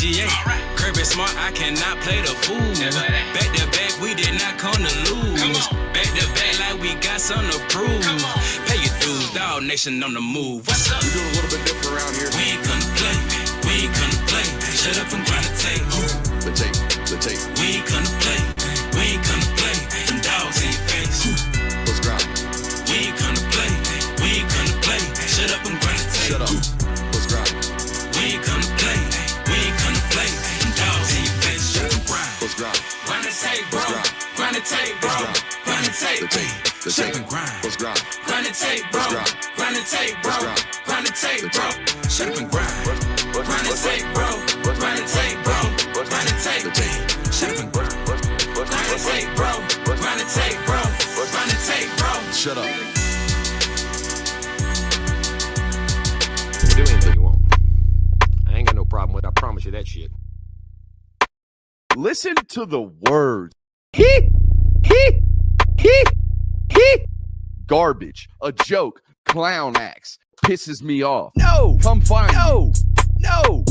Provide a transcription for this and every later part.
PGA. Kirby Smart, I cannot play the fool. Back to back, we did not come to lose. Back to back, like we got something to prove. Pay your dues, dog nation on the move. What's up? We're doing a little bit different around here. We ain't gonna play. We ain't gonna play. Shut up and grind the tape. The tape. We ain't gonna play. We ain't gonna play. Them dogs in your face. Let's grind. We ain't gonna play. We ain't gonna play. Shut up and grind the tape. Shut up. Let's grind. We ain't gonna play. We ain't gonna play. Them dogs in your face. Shut up and grind. Let's grind. Grind the tape, bro. Grind the tape, bro. Grind the tape. The Shut tape. up and grind. Let's grind. Grind the tape, bro. Grind the tape, bro. Grind the tape, bro. Shut up and grind. Grind the tape, bro. Grind the tape, bro. Grind the tape. Shut up and grind. Grind the tape, bro. Grind the tape, bro. Grind the tape, bro. Shut up. Do anything you want. I ain't got no problem with it. I promise you that shit. Listen to the words. Garbage, a joke, clown acts, pisses me off. No, come find me. No,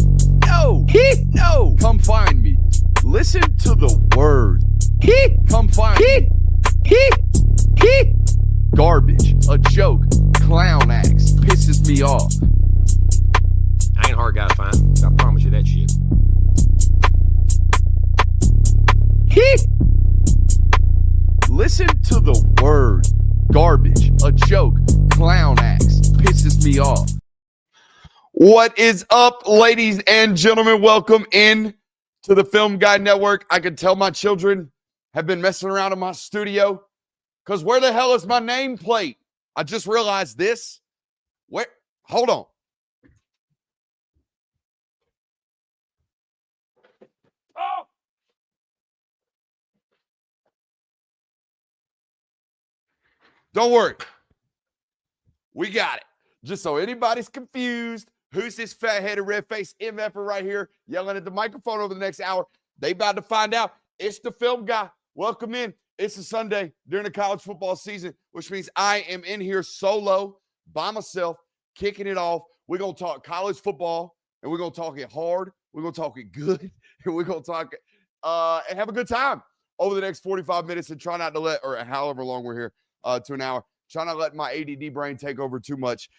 come find me. Listen to the words. Come find me. Garbage, a joke, clown acts, pisses me off. I ain't a hard guy to find. I promise you that shit. Listen to the words. Garbage, a joke, clown acts, pisses me off. What is up, ladies and gentlemen? Welcome in to the Film Guy Network. I can tell my children have been messing around in my studio because where the hell is my nameplate? I just realized this. Where? Hold on. Oh! Don't worry. We got it. Just so anybody's confused, who's this fat-headed, red-faced MFer right here yelling at the microphone over the next hour? They about to find out. It's the Film Guy. Welcome in. It's a Sunday during the college football season, which means I am in here solo by myself, kicking it off. We're going to talk college football, and we're going to talk it hard. We're going to talk it good, and we're going to talk and have a good time over the next 45 minutes and try not to let, or however long we're here, to an hour. Trying not to let my ADD brain take over too much.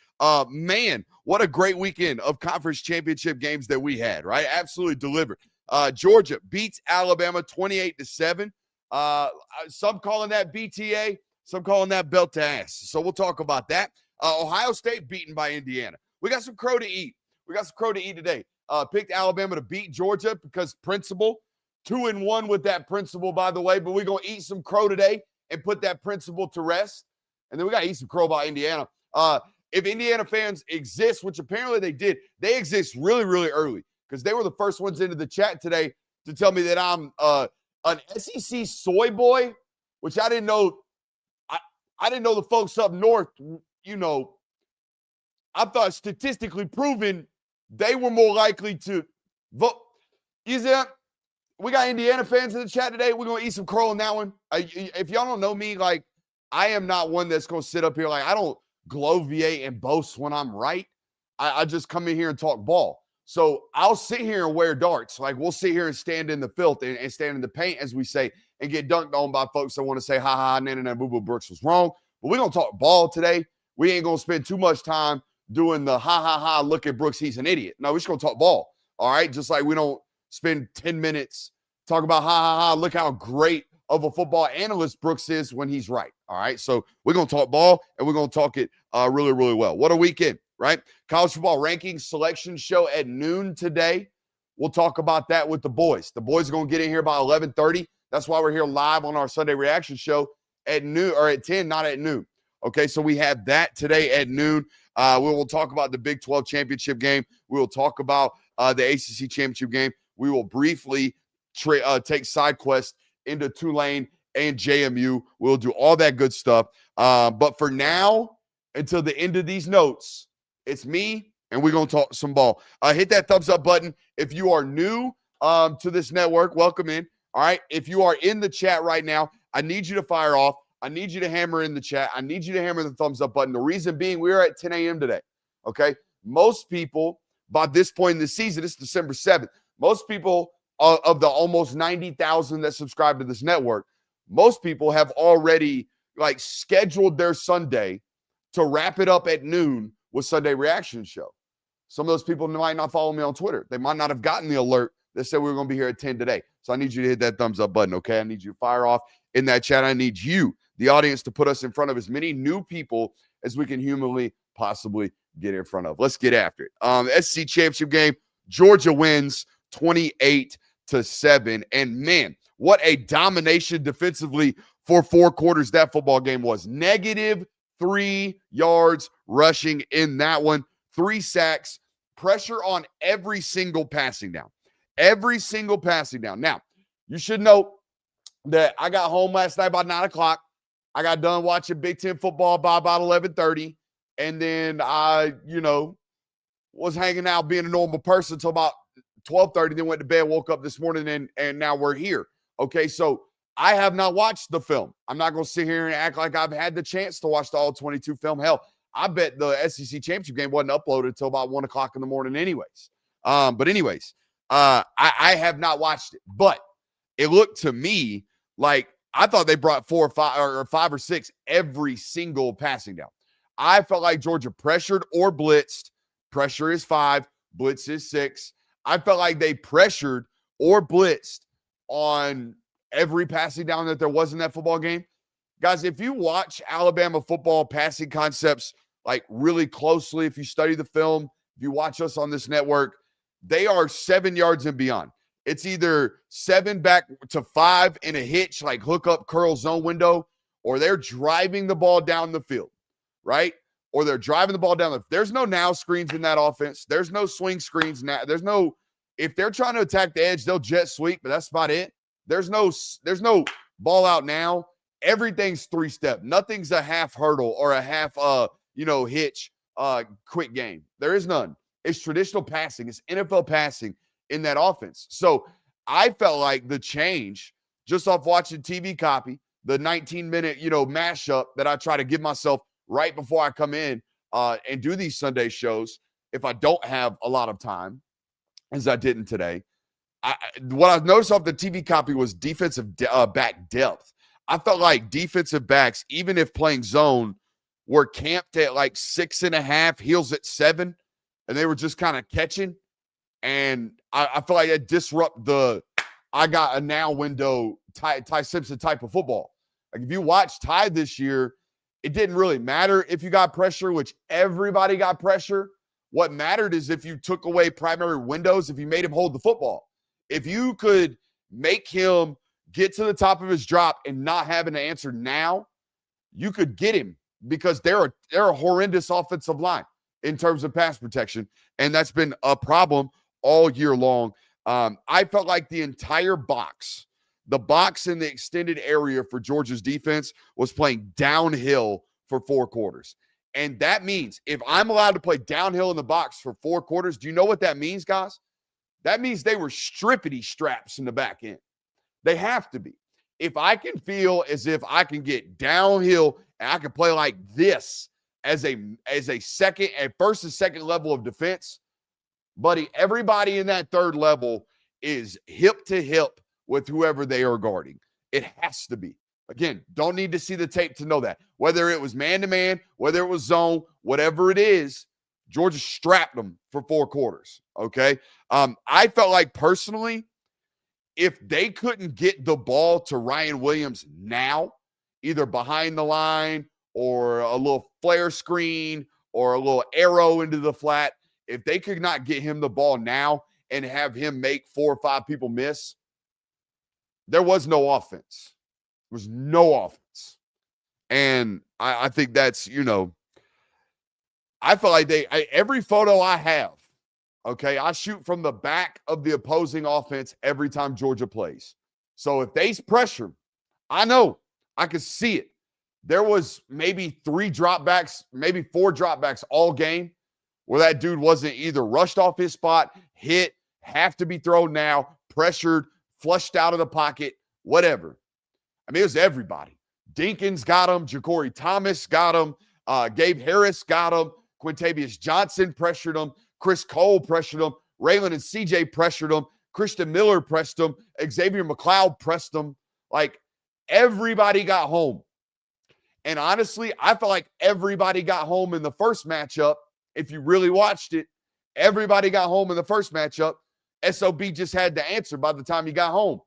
Man, what a great weekend of conference championship games that we had, right? Absolutely delivered. Georgia beats Alabama 28-7. Some calling that BTA, some calling that belt to ass. So we'll talk about that. Ohio State beaten by Indiana. We got some crow to eat. We got some crow to eat today. Picked Alabama to beat Georgia because principle. 2-1 with that principle, by the way. But we're going to eat some crow today and put that principle to rest. And then we got to eat some crow by Indiana. If Indiana fans exist, which apparently they did, they exist really, really early because they were the first ones into the chat today to tell me that I'm an SEC soy boy, which I didn't know. I didn't know the folks up north, you know, I thought statistically proven they were more likely to vote. You see that? We got Indiana fans in the chat today. We're going to eat some crow on that one. If y'all don't know me, like, I am not one that's going to sit up here. Like, I don't gloviate and boast when I'm right. I just come in here and talk ball. So I'll sit here and wear darts. Like, we'll sit here and stand in the filth and stand in the paint, as we say, and get dunked on by folks that want to say, ha, ha, nah, boo-boo, Brooks was wrong. But we're going to talk ball today. We ain't going to spend too much time doing the ha, ha, ha, look at Brooks, he's an idiot. No, we're just going to talk ball, all right? Just like we don't spend 10 minutes talking about ha, ha, ha, look how great of a football analyst Brooks is when he's right, all right? So we're going to talk ball, and we're going to talk it really, really well. What a weekend, right? College football rankings selection show at noon today. We'll talk about that with the boys. The boys are going to get in here by 11:30. That's why we're here live on our Sunday reaction show at noon, or at 10, not at noon. Okay, so we have that today at noon. We will talk about the Big 12 championship game. We will talk about the ACC championship game. We will briefly take SideQuest into Tulane and JMU. We'll do all that good stuff. But for now, until the end of these notes, it's me, and we're going to talk some ball. Hit that thumbs up button. If you are new to this network, welcome in. All right, if you are in the chat right now, I need you to fire off. I need you to hammer in the chat. I need you to hammer the thumbs up button. The reason being, we are at 10 a.m. today, okay? Most people, by this point in the season, it's December 7th. Most people of the almost 90,000 that subscribe to this network, most people have already like scheduled their Sunday to wrap it up at noon with Sunday Reaction Show. Some of those people might not follow me on Twitter. They might not have gotten the alert that said we were going to be here at 10 today. So I need you to hit that thumbs up button, okay? I need you to fire off in that chat. I need you, the audience, to put us in front of as many new people as we can humanly possibly get in front of. Let's get after it. SEC championship game, Georgia wins 28-7. And man, what a domination defensively for 4 quarters that football game was. -3 yards rushing in that one. 3 sacks, pressure on every single passing down. Every single passing down. Now, you should know that I got home last night about 9 o'clock. I got done watching Big Ten football by about 11:30. And then I, was hanging out being a normal person until about 12:30. Then went to bed, woke up this morning, and now we're here. Okay, so I have not watched the film. I'm not going to sit here and act like I've had the chance to watch the all-22 film. Hell, I bet the SEC championship game wasn't uploaded until about 1 o'clock in the morning anyways. I have not watched it. But it looked to me like I thought they brought 4 or 5 or 5 or 6 every single passing down. I felt like Georgia pressured or blitzed. Pressure is 5, blitz is 6. I felt like they pressured or blitzed on every passing down that there was in that football game. Guys, if you watch Alabama football passing concepts like really closely, if you study the film, if you watch us on this network, they are 7 yards and beyond. It's either 7 back to 5 in a hitch, like hook up curl zone window, or they're driving the ball down the field, right? Or they're driving the ball down the. There's no now screens in that offense. There's no swing screens now. There's no. If they're trying to attack the edge, they'll jet sweep, but that's about it. There's no ball out now. Everything's 3-step. Nothing's a half hurdle or a half hitch quick game. There is none. It's traditional passing. It's NFL passing in that offense. So I felt like the change just off watching TV copy, the 19-minute, mashup that I try to give myself right before I come in and do these Sunday shows if I don't have a lot of time, as I didn't today. What I've noticed off the TV copy was defensive back depth. I felt like defensive backs, even if playing zone, were camped at like 6.5, heels at 7, and they were just kind of catching. And I feel like that disrupt the I got a now window Ty Simpson type of football. Like if you watch Ty this year, it didn't really matter if you got pressure, which everybody got pressure. What mattered is if you took away primary windows, if you made him hold the football. If you could make him get to the top of his drop and not having to answer now, you could get him because they're a horrendous offensive line in terms of pass protection, and that's been a problem all year long. I felt like the entire box, the box in the extended area for Georgia's defense was playing downhill for 4 quarters. And that means if I'm allowed to play downhill in the box for 4 quarters, do you know what that means, guys? That means they were strippity straps in the back end. They have to be. If I can feel as if I can get downhill and I can play like this as a first and second level of defense, buddy, everybody in that third level is hip to hip with whoever they are guarding. It has to be. Again, don't need to see the tape to know that. Whether it was man-to-man, whether it was zone, whatever it is, Georgia strapped them for 4 quarters, okay? I felt like personally, if they couldn't get the ball to Ryan Williams now, either behind the line or a little flare screen or a little arrow into the flat, if they could not get him the ball now and have him make 4 or 5 people miss, there was no offense. There was no offense. And I think that's, I feel like every photo I have, okay, I shoot from the back of the opposing offense every time Georgia plays. So if they pressure, I know, I could see it. There was maybe 3 dropbacks, maybe 4 dropbacks all game where that dude wasn't either rushed off his spot, hit, have to be thrown now, pressured, flushed out of the pocket, whatever. I mean, it was everybody. Dinkins got him. Ja'Cory Thomas got him. Gabe Harris got him. Quintavious Johnson pressured him. Chris Cole pressured him. Raylan and CJ pressured him. Christian Miller pressed him. Xavier McLeod pressed him. Like, everybody got home. And honestly, I felt like everybody got home in the first matchup. If you really watched it, everybody got home in the first matchup. SOB just had the answer by the time he got home.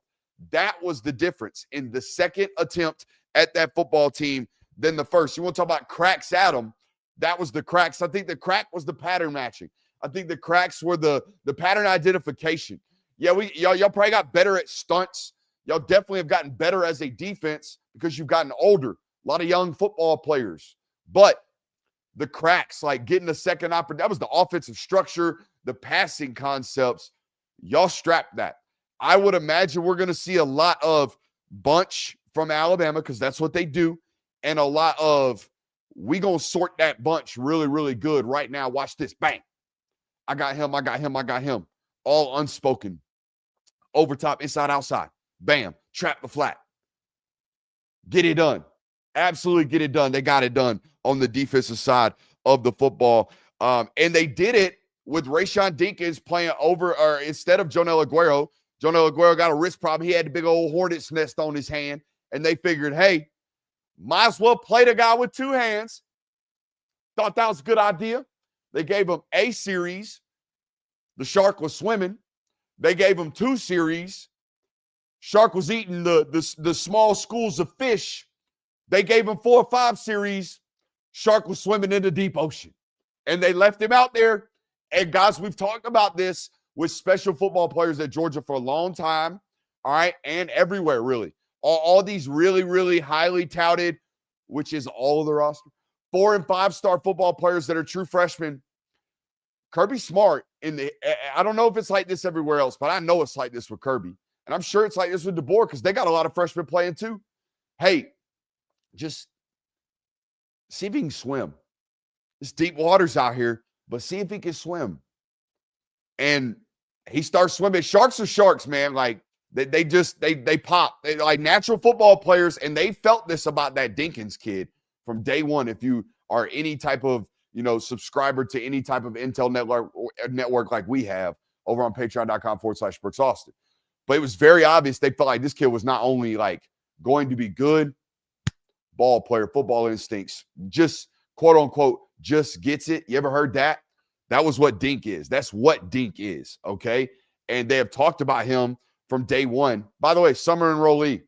That was the difference in the second attempt at that football team than the first. You want to talk about cracks at them? That was the cracks. I think the crack was the pattern matching. I think the cracks were the pattern identification. Yeah, y'all probably got better at stunts. Y'all definitely have gotten better as a defense because you've gotten older. A lot of young football players. But the cracks, like getting a second opportunity, that was the offensive structure, the passing concepts. Y'all strapped that. I would imagine we're going to see a lot of bunch from Alabama because that's what they do. And a lot of, we going to sort that bunch really, really good right now. Watch this. Bang. I got him. I got him. I got him. All unspoken. Over top, inside, outside. Bam. Trap the flat. Get it done. Absolutely get it done. They got it done on the defensive side of the football. And they did it with Rayshawn Dinkins playing over or instead of Jonel Aguero. Jonel Aguero got a wrist problem. He had a big old hornet's nest on his hand. And they figured, hey, might as well play the guy with two hands. Thought that was a good idea. They gave him a series. The shark was swimming. They gave him 2 series. Shark was eating the small schools of fish. They gave him 4 or 5 series. Shark was swimming in the deep ocean. And they left him out there. And guys, we've talked about this with special football players at Georgia for a long time. All right. And everywhere, really. All these really, really highly touted, which is all of the roster, 4- and 5-star football players that are true freshmen. Kirby Smart I don't know if it's like this everywhere else, but I know it's like this with Kirby. And I'm sure it's like this with DeBoer because they got a lot of freshmen playing too. Hey, just see if he can swim. It's deep waters out here, but see if he can swim. And he starts swimming. Sharks are sharks, man. Like they pop. They like natural football players, and they felt this about that Dinkins kid from day one. If you are any type of subscriber to any type of Intel network like we have over on patreon.com/Brooks Austin. But it was very obvious they felt like this kid was not only like going to be good ball player, football instincts, just quote unquote, just gets it. You ever heard that? That was what Dink is. That's what Dink is. Okay. And they have talked about him from day one. By the way, summer enrollee.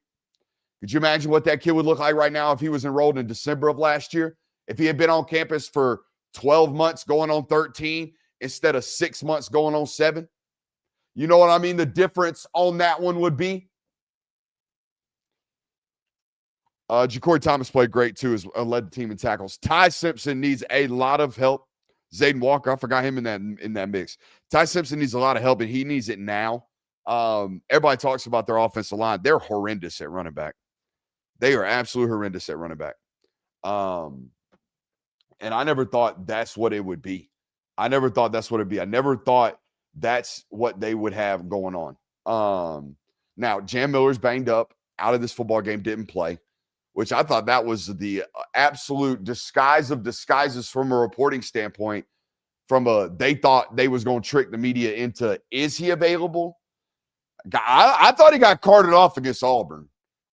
Could you imagine what that kid would look like right now if he was enrolled in December of last year? If he had been on campus for 12 months going on 13 instead of 6 months going on 7? You know what I mean? The difference on that one would be. Ja'Cory Thomas played great too, led the team in tackles. Ty Simpson needs a lot of help. Zayden Walker, I forgot him in that mix. Ty Simpson needs a lot of help, and he needs it now. Everybody talks about their offensive line. They're horrendous at running back. They are absolutely horrendous at running back. And I never thought that's what it would be. I never thought that's what it'd be. I never thought that's what they would have going on. Now, Jam Miller's banged up, out of this football game, didn't play, which I thought that was the absolute disguise of disguises from a reporting standpoint. They thought they was going to trick the media into, is he available? I thought he got carted off against Auburn.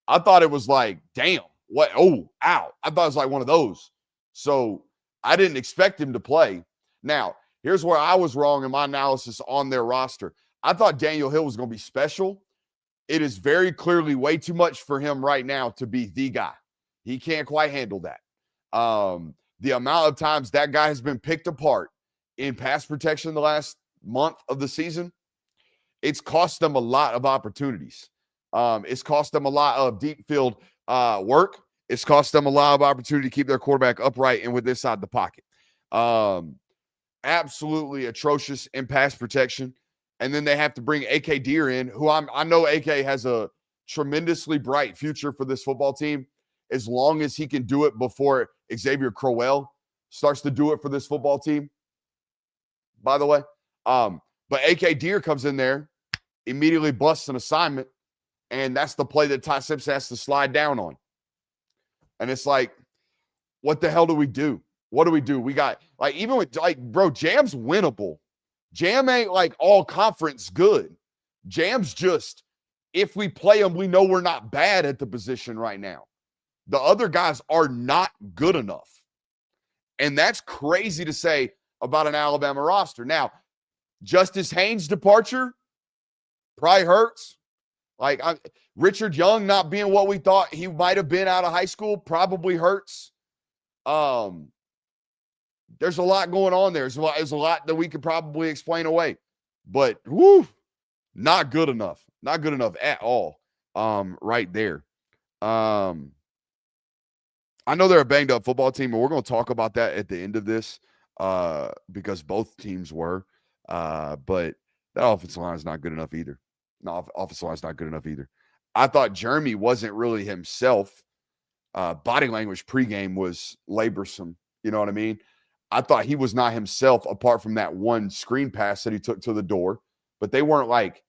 I thought it was like, damn, what? Oh, ow. I thought it was like one of those. So I didn't expect him to play. Now, here's where I was wrong in my analysis on their roster. I thought Daniel Hill was going to be special. It is very clearly way too much for him right now to be the guy. He can't quite handle that. The amount of times that guy has been picked apart in pass protection the last month of the season, it's cost them a lot of opportunities. It's cost them a lot of deep field work. It's cost them a lot of opportunity to keep their quarterback upright and with inside the pocket. Absolutely atrocious in pass protection. And then they have to bring A.K. Deere in, who I know A.K. has a tremendously bright future for this football team, as long as he can do it before Xavier Crowell starts to do it for this football team, by the way. But A.K. Deere comes in there, immediately busts an assignment, and that's the play that Ty Simpson has to slide down on. And it's like, what the hell do we do? What do we do? We got, like, even with, like, bro, Jam's winnable. Jam ain't, like, all conference good. Jam's just, if we play him, we know we're not bad at the position right now. The other guys are not good enough. And that's crazy to say about an Alabama roster. Now, Justice Haynes' departure probably hurts. Like Richard Young not being what we thought he might have been out of high school probably hurts. There's a lot going on there. There's a lot that we could probably explain away. But, not good enough. Not good enough at all right there. I know they're a banged-up football team, and we're going to talk about that at the end of this because both teams were. But that offensive line is not good enough either. No, offensive line is not good enough either. I thought Jeremy wasn't really himself. Body language pregame was laborsome. You know what I mean? I thought he was not himself apart from that one screen pass that he took to the door. But they weren't like,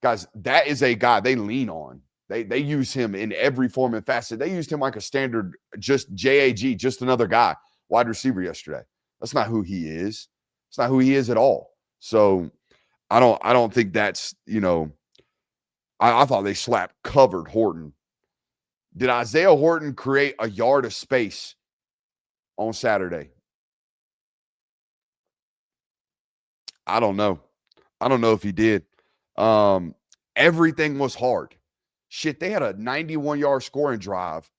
guys, that is a guy they lean on. They use him in every form and facet. They used him like a standard, just JAG, just another guy, wide receiver yesterday. That's not who he is. It's not who he is at all. So I don't think that's, I thought they covered Horton. Did Isaiah Horton create a yard of space on Saturday? I don't know. I don't know if he did. Everything was hard. Shit, they had a 91-yard scoring drive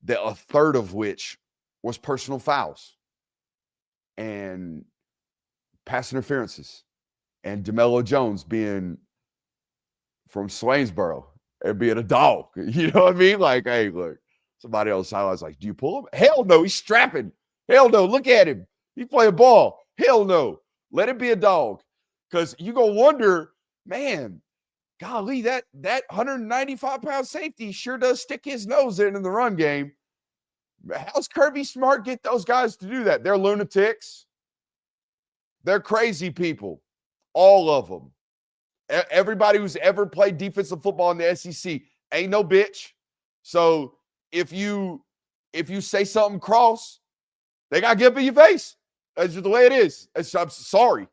that a third of which was personal fouls and pass interferences and DeMello Jones being from Swainsboro and being a dog. You know what I mean? Like, hey, look, somebody else highlights like, do you pull him? Hell no, he's strapping. Hell no, look at him. He playing ball. Hell no. Let it be a dog. Because you're going to wonder, man, golly, that 195-pound safety sure does stick his nose in the run game. How's Kirby Smart get those guys to do that? They're lunatics. They're crazy people. All of them. Everybody who's ever played defensive football in the SEC ain't no bitch. So if you say something cross, they got to get up in your face. That's just the way it is. I'm sorry.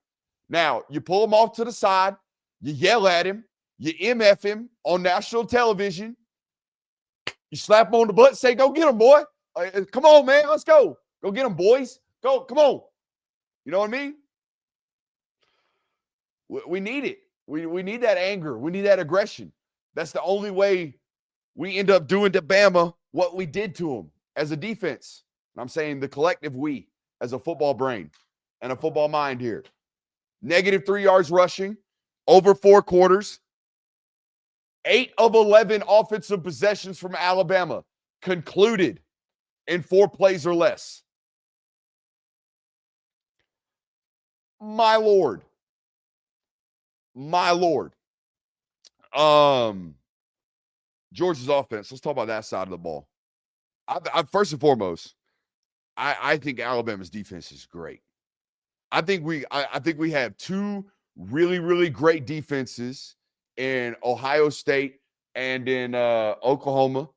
Now, you pull him off to the side. You yell at him. You MF him on national television. You slap him on the butt and say, go get him, boy. Come on, man. Let's go. Go get him, boys. Go. Come on. You know what I mean? We need it. We need that anger. We need that aggression. That's the only way we end up doing to Bama what we did to them as a defense. And I'm saying the collective we as a football brain and a football mind here. -3 yards rushing, over 4 quarters. 8 of 11 offensive possessions from Alabama concluded in 4 plays or less. My Lord. My Lord. Georgia's offense. Let's talk about that side of the ball. I first and foremost, I think Alabama's defense is great. I think we have 2 really, really great defenses in Ohio State and in Oklahoma.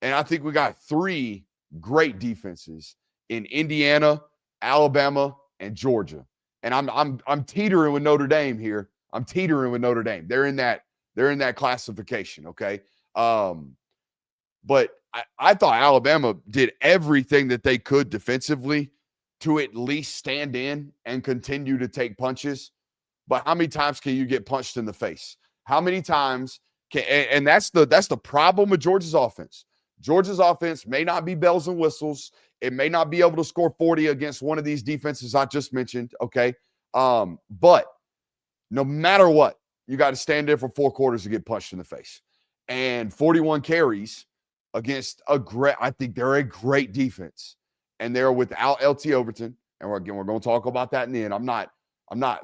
And I think we got 3 great defenses in Indiana, Alabama, and Georgia. And I'm teetering with Notre Dame here. I'm teetering with Notre Dame. They're in that classification, okay? But I thought Alabama did everything that they could defensively to at least stand in and continue to take punches. But how many times can you get punched in the face? How many times can, and that's the problem with Georgia's offense. Georgia's offense may not be bells and whistles. It may not be able to score 40 against one of these defenses I just mentioned, okay? But no matter what, you got to stand there for 4 quarters to get punched in the face. And 41 carries against I think they're a great defense. And they're without LT Overton. And we're going to talk about that in the end. I'm not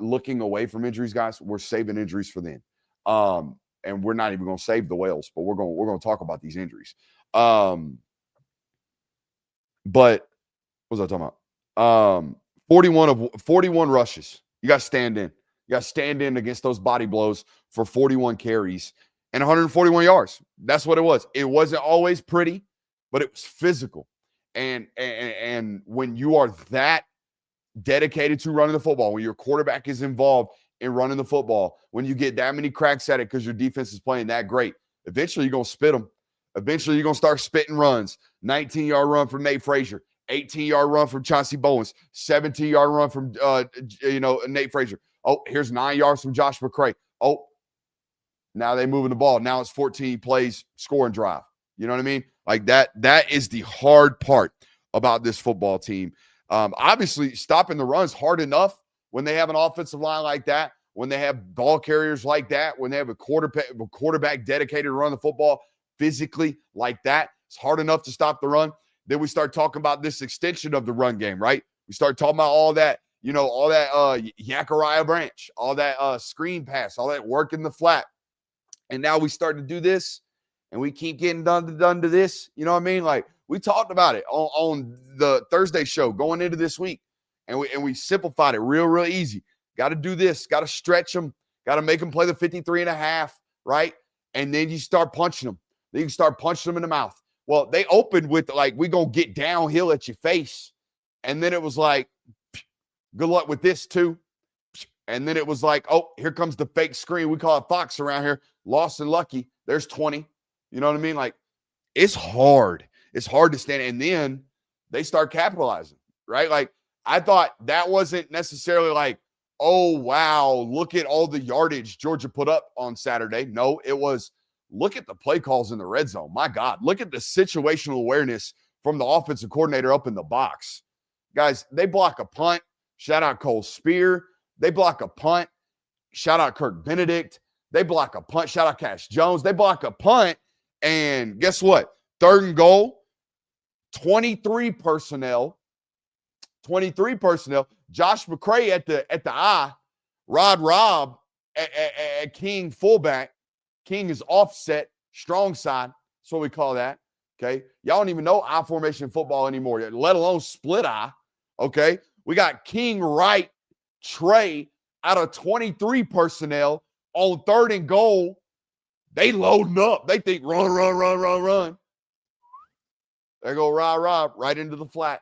looking away from injuries, guys. We're saving injuries for them. And we're not even going to save the whales, but we're going to talk about these injuries. But what was I talking about? 41 rushes. You got to stand in. You got to stand in against those body blows for 41 carries and 141 yards. That's what it was. It wasn't always pretty, but it was physical. And when you are that dedicated to running the football, when your quarterback is involved in running the football when you get that many cracks at it because your defense is playing that great. Eventually, you're going to spit them. Eventually, you're going to start spitting runs. 19-yard run from Nate Frazier. 18-yard run from Chauncey Bowens. 17-yard run from, Nate Frazier. Oh, here's 9 yards from Josh McCray. Oh, now they moving the ball. Now it's 14 plays, scoring drive. You know what I mean? Like that is the hard part about this football team. Obviously, stopping the runs hard enough when they have an offensive line like that, when they have ball carriers like that, when they have a quarterback dedicated to run the football zachary like that. It's hard enough to stop the run. Then we start talking about this extension of the run game, right? We start talking about all that, Zachariah Branch, all that screen pass, all that work in the flat. And now we start to do this, and we keep getting done to this. You know what I mean? Like, we talked about it on the Thursday show going into this week, and we simplified it real easy. Got to do this. Got to stretch them. Got to make them play the 53.5, right? And then you start punching them. Then you can start punching them in the mouth. Well, they opened with, like, we going to get downhill at your face. And then it was like, good luck with this, too. And then it was like, oh, here comes the fake screen. We call it Fox around here. Lost and lucky. There's 20. You know what I mean? Like, it's hard. It's hard to stand. And then they start capitalizing, right? Like, I thought that wasn't necessarily like, oh, wow, look at all the yardage Georgia put up on Saturday. No, it was, look at the play calls in the red zone. My God, look at the situational awareness from the offensive coordinator up in the box. Guys, they block a punt. Shout out Cole Spear. They block a punt. Shout out Kirk Benedict. They block a punt. Shout out Cash Jones. They block a punt. And guess what? 3rd and goal, 23 personnel. Josh McCray at the eye. Rob at King fullback. King is offset, strong side. That's what we call that. Okay. Y'all don't even know I formation football anymore, let alone split eye. Okay. We got King right, Trey out of 23 personnel on 3rd and goal. They loading up. They think run. They go Rob right into the flat.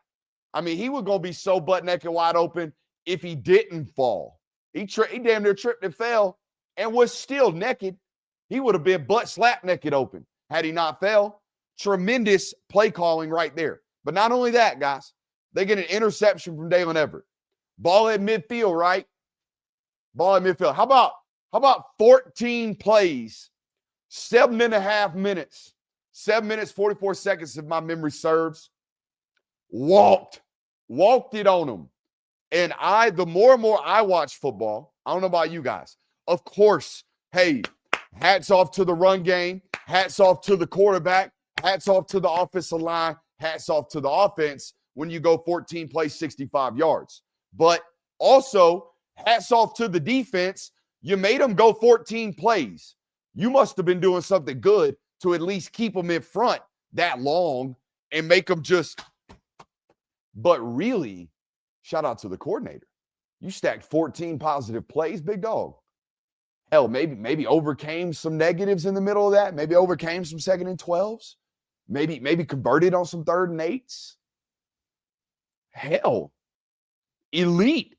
I mean, he was going to be so butt naked wide open if he didn't fall. He damn near tripped and fell and was still naked. He would have been butt slap naked open had he not fell. Tremendous play calling right there. But not only that, guys, they get an interception from Dalen Everett. Ball at midfield, right? Ball at midfield. How about 14 plays, 7.5 minutes, 7 minutes, 44 seconds if my memory serves. Walked it on them. And the more and more I watch football, I don't know about you guys. Of course, hey, hats off to the run game. Hats off to the quarterback. Hats off to the offensive line. Hats off to the offense when you go 14 plays, 65 yards. But also, hats off to the defense. You made them go 14 plays. You must have been doing something good to at least keep them in front that long and make them just. But really, shout out to the coordinator. You stacked 14 positive plays, big dog. Hell, maybe overcame some negatives in the middle of that. Maybe overcame some 2nd and 12s. Maybe converted on some 3rd and 8s. Hell, elite,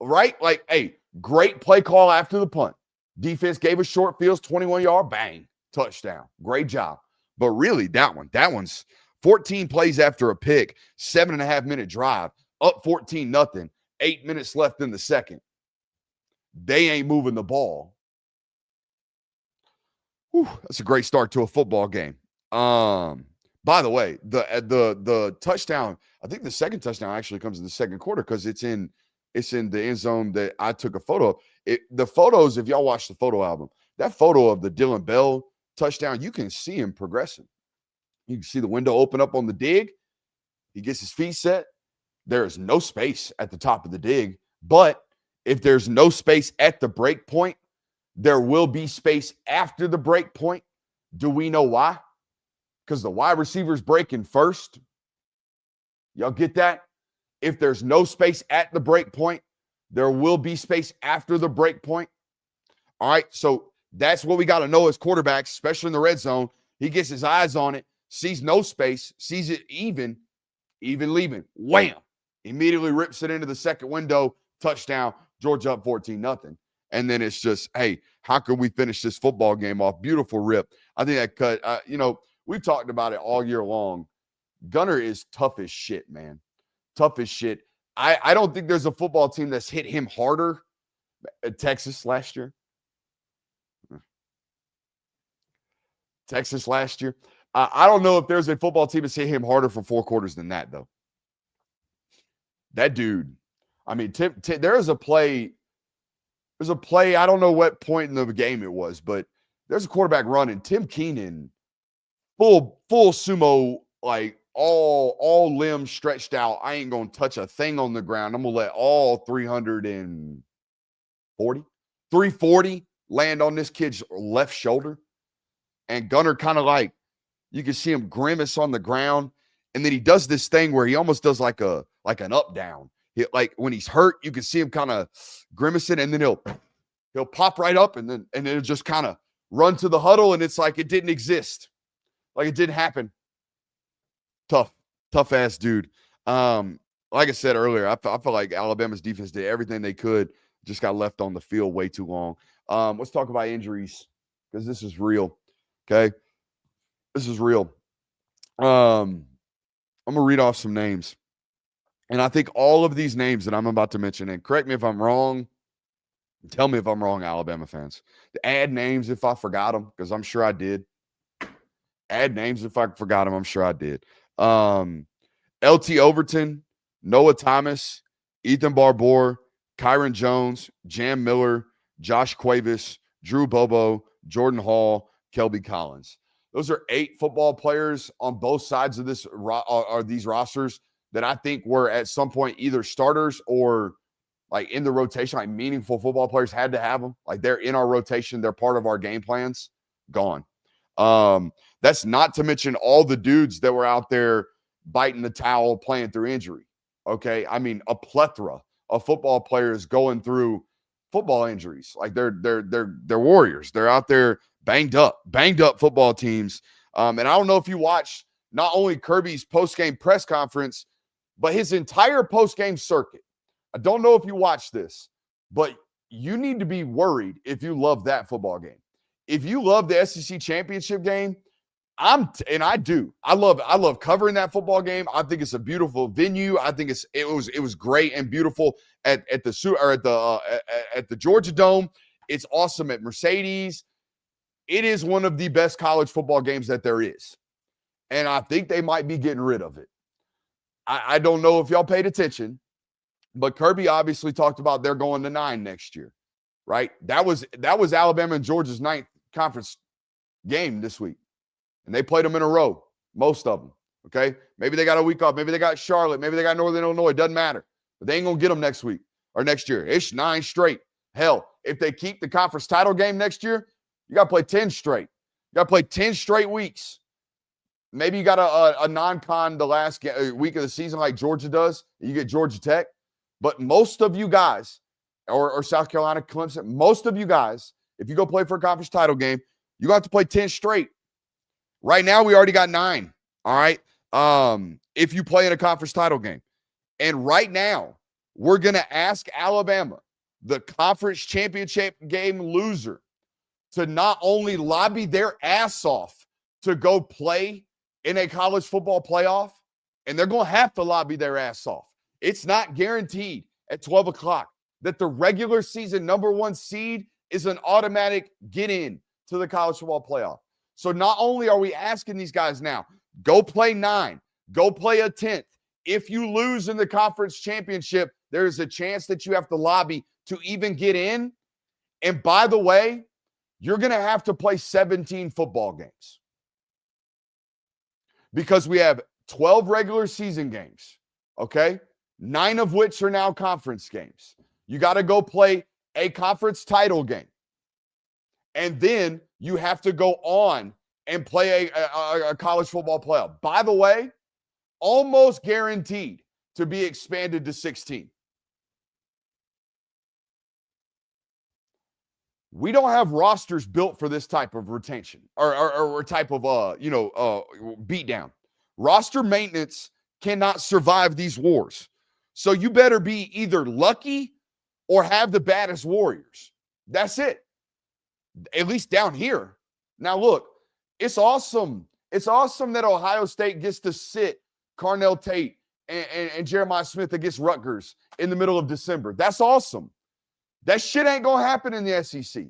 right? Like, hey, great play call after the punt. Defense gave us short fields, 21-yard, bang, touchdown. Great job. But really, that one's 14 plays after a pick, 7.5-minute drive, up 14-0, 8 minutes left in the second. They ain't moving the ball. Whew, that's a great start to a football game. By the way, the touchdown, I think the second touchdown actually comes in the second quarter because it's in the end zone that I took a photo of. The photos, if y'all watch the photo album, that photo of the Dylan Bell touchdown, you can see him progressing. You can see the window open up on the dig. He gets his feet set. There is no space at the top of the dig. But if there's no space at the break point, there will be space after the break point. Do we know why? Because the wide receiver's breaking first. Y'all get that? If there's no space at the break point, there will be space after the break point. All right, so that's what we got to know as quarterbacks, especially in the red zone. He gets his eyes on it, sees no space, sees it even leaving. Wham! Immediately rips it into the second window. Touchdown. Georgia up 14-0. And then it's just, hey, how can we finish this football game off? Beautiful rip. I think that cut, we've talked about it all year long. Gunnar is tough as shit, man. Tough as shit. I don't think there's a football team that's hit him harder. Texas last year. I don't know if there's a football team that's hit him harder for 4 quarters than that, though. That dude. I mean, there's a play. There's a play. I don't know what point in the game it was, but there's a quarterback running. Tim Keenan, full sumo, like all limbs stretched out. I ain't gonna touch a thing on the ground. I'm gonna let all 340 land on this kid's left shoulder. And Gunnar kind of like, you can see him grimace on the ground. And then he does this thing where he almost does like an up down. Like when he's hurt, you can see him kind of grimacing, and then he'll pop right up, and then it'll just kind of run to the huddle, and it's like it didn't exist. Like it didn't happen. Tough ass dude. Like I said earlier, I felt like Alabama's defense did everything they could, just got left on the field way too long. Let's talk about injuries, because this is real. Okay. This is real. I'm going to read off some names. And I think all of these names that I'm about to mention, and correct me if I'm wrong, tell me if I'm wrong, Alabama fans. Add names if I forgot them, because I'm sure I did. Add names if I forgot them, I'm sure I did. LT Overton, Noah Thomas, Ethan Barbour, Kyron Jones, Jam Miller, Josh Cuevas, Drew Bobo, Jordan Hall, Kelby Collins. Those are 8 football players on both sides of these rosters that I think were at some point either starters or like in the rotation, like meaningful football players had to have them. Like they're in our rotation. They're part of our game plans. Gone. That's not to mention all the dudes that were out there biting the towel, playing through injury. Okay. I mean, a plethora of football players going through football injuries. Like they're warriors. They're out there banged up football teams. And I don't know if you watched not only Kirby's post-game press conference, but his entire post-game circuit. I don't know if you watched this, but you need to be worried if you love that football game. If you love the SEC championship game, I do. I love covering that football game. I think it's a beautiful venue. I think it was great and beautiful at the Georgia Dome. It's awesome at Mercedes. It is one of the best college football games that there is. And I think they might be getting rid of it. I don't know if y'all paid attention, but Kirby obviously talked about they're going to 9 next year, right? That was Alabama and Georgia's 9th conference game this week. And they played them in a row, most of them, okay? Maybe they got a week off. Maybe they got Charlotte. Maybe they got Northern Illinois. It doesn't matter. But they ain't going to get them next week or next year. It's 9 straight. Hell, if they keep the conference title game next year, you got to play 10 straight. You got to play 10 straight weeks. Maybe you got a non-con the last week of the season like Georgia does. You get Georgia Tech. But most of you guys, or South Carolina, Clemson, most of you guys, if you go play for a conference title game, you have to play 10 straight. Right now, we already got 9. All right. If you play in a conference title game. And right now, we're going to ask Alabama, the conference championship game loser, to not only lobby their ass off to go play in a college football playoff, and they're going to have to lobby their ass off. It's not guaranteed at 12 o'clock that the regular season number 1 seed is an automatic get in to the college football playoff. So not only are we asking these guys now, go play 9, go play a 10th. If you lose in the conference championship, there's a chance that you have to lobby to even get in. And by the way, you're going to have to play 17 football games because we have 12 regular season games, okay? 9 of which are now conference games. You got to go play a conference title game. And then you have to go on and play a college football playoff. By the way, almost guaranteed to be expanded to 16. We don't have rosters built for this type of retention or type of beatdown. Roster maintenance cannot survive these wars. So you better be either lucky or have the baddest warriors. That's it. At least down here. Now, look, it's awesome. It's awesome that Ohio State gets to sit Carnell Tate and Jeremiah Smith against Rutgers in the middle of December. That's awesome. That shit ain't going to happen in the SEC.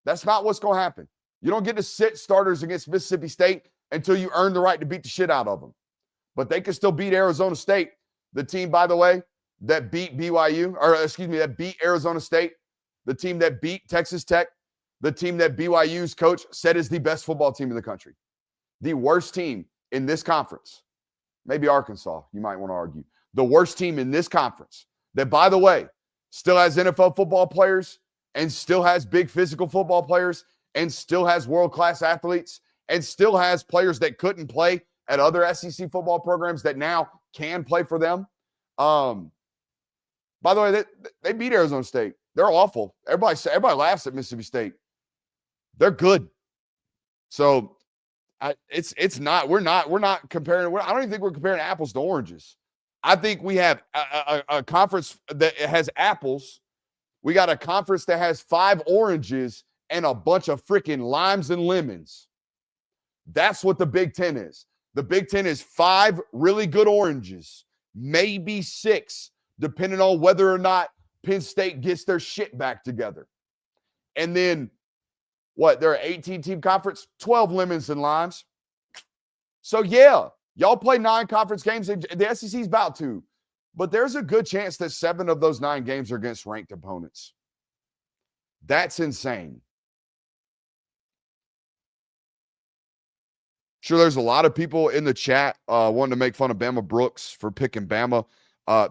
That's not what's going to happen. You don't get to sit starters against Mississippi State until you earn the right to beat the shit out of them. But they can still beat Arizona State, the team, by the way, that beat that beat Arizona State, the team that beat Texas Tech, the team that BYU's coach said is the best football team in the country. The worst team in this conference. Maybe Arkansas, you might want to argue. The worst team in this conference that, by the way, still has NFL football players and still has big physical football players and still has world-class athletes and still has players that couldn't play at other SEC football programs that now can play for them. By the way, they beat Arizona State. They're awful. Everybody laughs at Mississippi State. They're good. So we're not comparing. I don't even think we're comparing apples to oranges. I think we have a conference that has apples. We got a conference that has 5 oranges and a bunch of freaking limes and lemons. That's what the Big Ten is. The Big Ten is 5 really good oranges, maybe 6, depending on whether or not Penn State gets their shit back together. And then, they're an 18-team conference, 12 lemons and limes. So, yeah, y'all play 9 conference games, and the SEC's about to. But there's a good chance that 7 of those 9 games are against ranked opponents. That's insane. Sure, there's a lot of people in the chat wanting to make fun of Bama Brooks for picking Bama.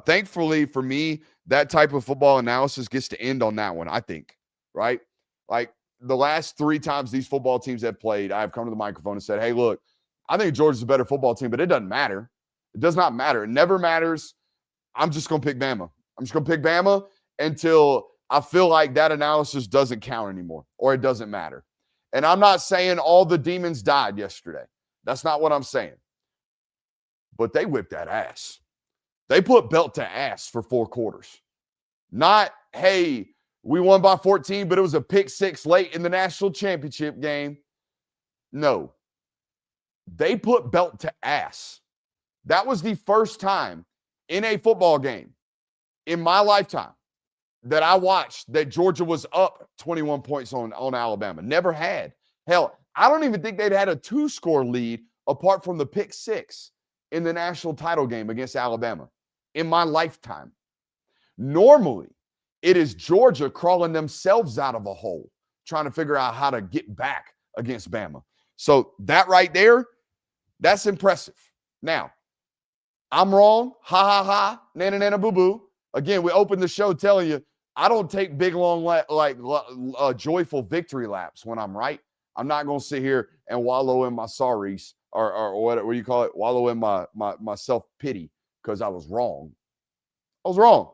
Thankfully for me, that type of football analysis gets to end on that one, I think, right? Like the last 3 times these football teams have played, I've come to the microphone and said, hey, look, I think Georgia's a better football team, but it doesn't matter. It does not matter. It never matters. I'm just going to pick Bama. I'm just going to pick Bama until I feel like that analysis doesn't count anymore or it doesn't matter. And I'm not saying all the demons died yesterday. That's not what I'm saying. But they whipped that ass. They put belt to ass for 4 quarters. Not, hey, we won by 14, but it was a pick 6 late in the national championship game. No. They put belt to ass. That was the first time in a football game in my lifetime that I watched that Georgia was up 21 points on Alabama. Never had. Hell, I don't even think they'd had a 2-score lead apart from the pick 6 in the national title game against Alabama in my lifetime. Normally, it is Georgia crawling themselves out of a hole, trying to figure out how to get back against Bama. So that right there, that's impressive. Now, I'm wrong. Ha, ha, ha. Nana, nana, boo-boo. Again, we opened the show telling you, I don't take big, long, joyful victory laps when I'm right. I'm not going to sit here and wallow in my sorries or what do you call it? Wallow in my self-pity because I was wrong. I was wrong.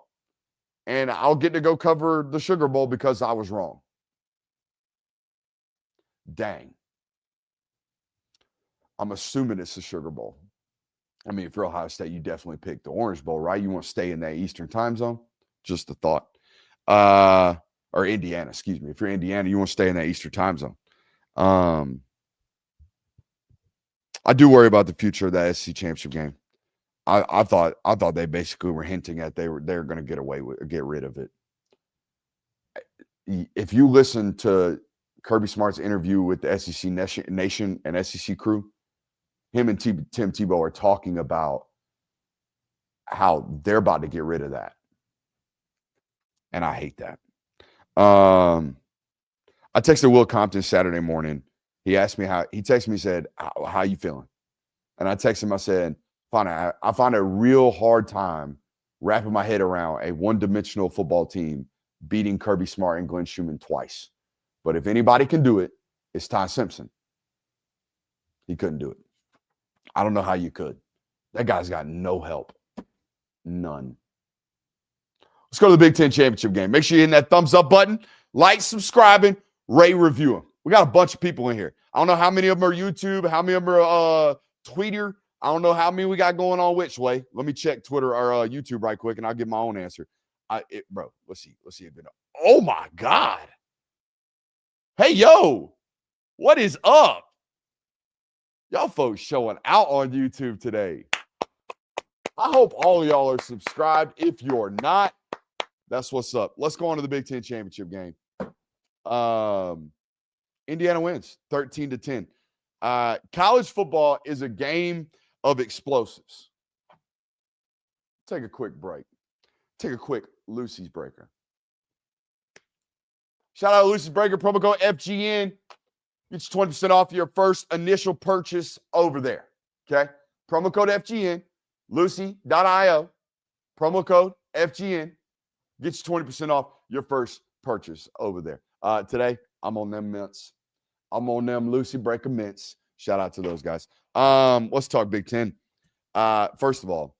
And I'll get to go cover the Sugar Bowl because I was wrong. Dang. I'm assuming it's the Sugar Bowl. I mean, if you're Ohio State, you definitely pick the Orange Bowl, right? You want to stay in that Eastern time zone? Just a thought. Or Indiana, excuse me. If you're Indiana, you want to stay in that Eastern time zone. I do worry about the future of that SEC championship game. I thought they basically were hinting at they're going to get rid of it. If you listen to Kirby Smart's interview with the SEC Nation and SEC crew, him and Tim Tebow are talking about how they're about to get rid of that. And I hate that. I texted Will Compton Saturday morning. He asked me he texted me, said, how you feeling? And I texted him, I said, I find a real hard time wrapping my head around a one-dimensional football team beating Kirby Smart and Glenn Schumann twice. But if anybody can do it, it's Ty Simpson. He couldn't do it. I don't know how you could. That guy's got no help. None. Let's go to the Big Ten Championship game. Make sure you're hitting that thumbs up button, like, subscribing, rate, reviewing. We got a bunch of people in here. I don't know how many of them are YouTube, how many of them are Tweeter. I don't know how many we got going on which way. Let me check Twitter or YouTube right quick, and I'll give my own answer. Bro, let's see. Oh my God. Hey, yo, what is up? Y'all folks showing out on YouTube today. I hope all of y'all are subscribed. If you're not, that's what's up. Let's go on to the Big Ten championship game. Indiana wins 13-10. College football is a game of explosives. Take a quick break. Take a quick Lucy's Breaker. Shout out to Lucy's Breaker, promo code FGN. Get you 20% off your first initial purchase over there. Okay? Promo code FGN, lucy.io. Promo code FGN. Get you 20% off your first purchase over there. Today, I'm on them mints. I'm on them Lucy Breaker mints. Shout out to those guys. Let's talk Big Ten. First of all,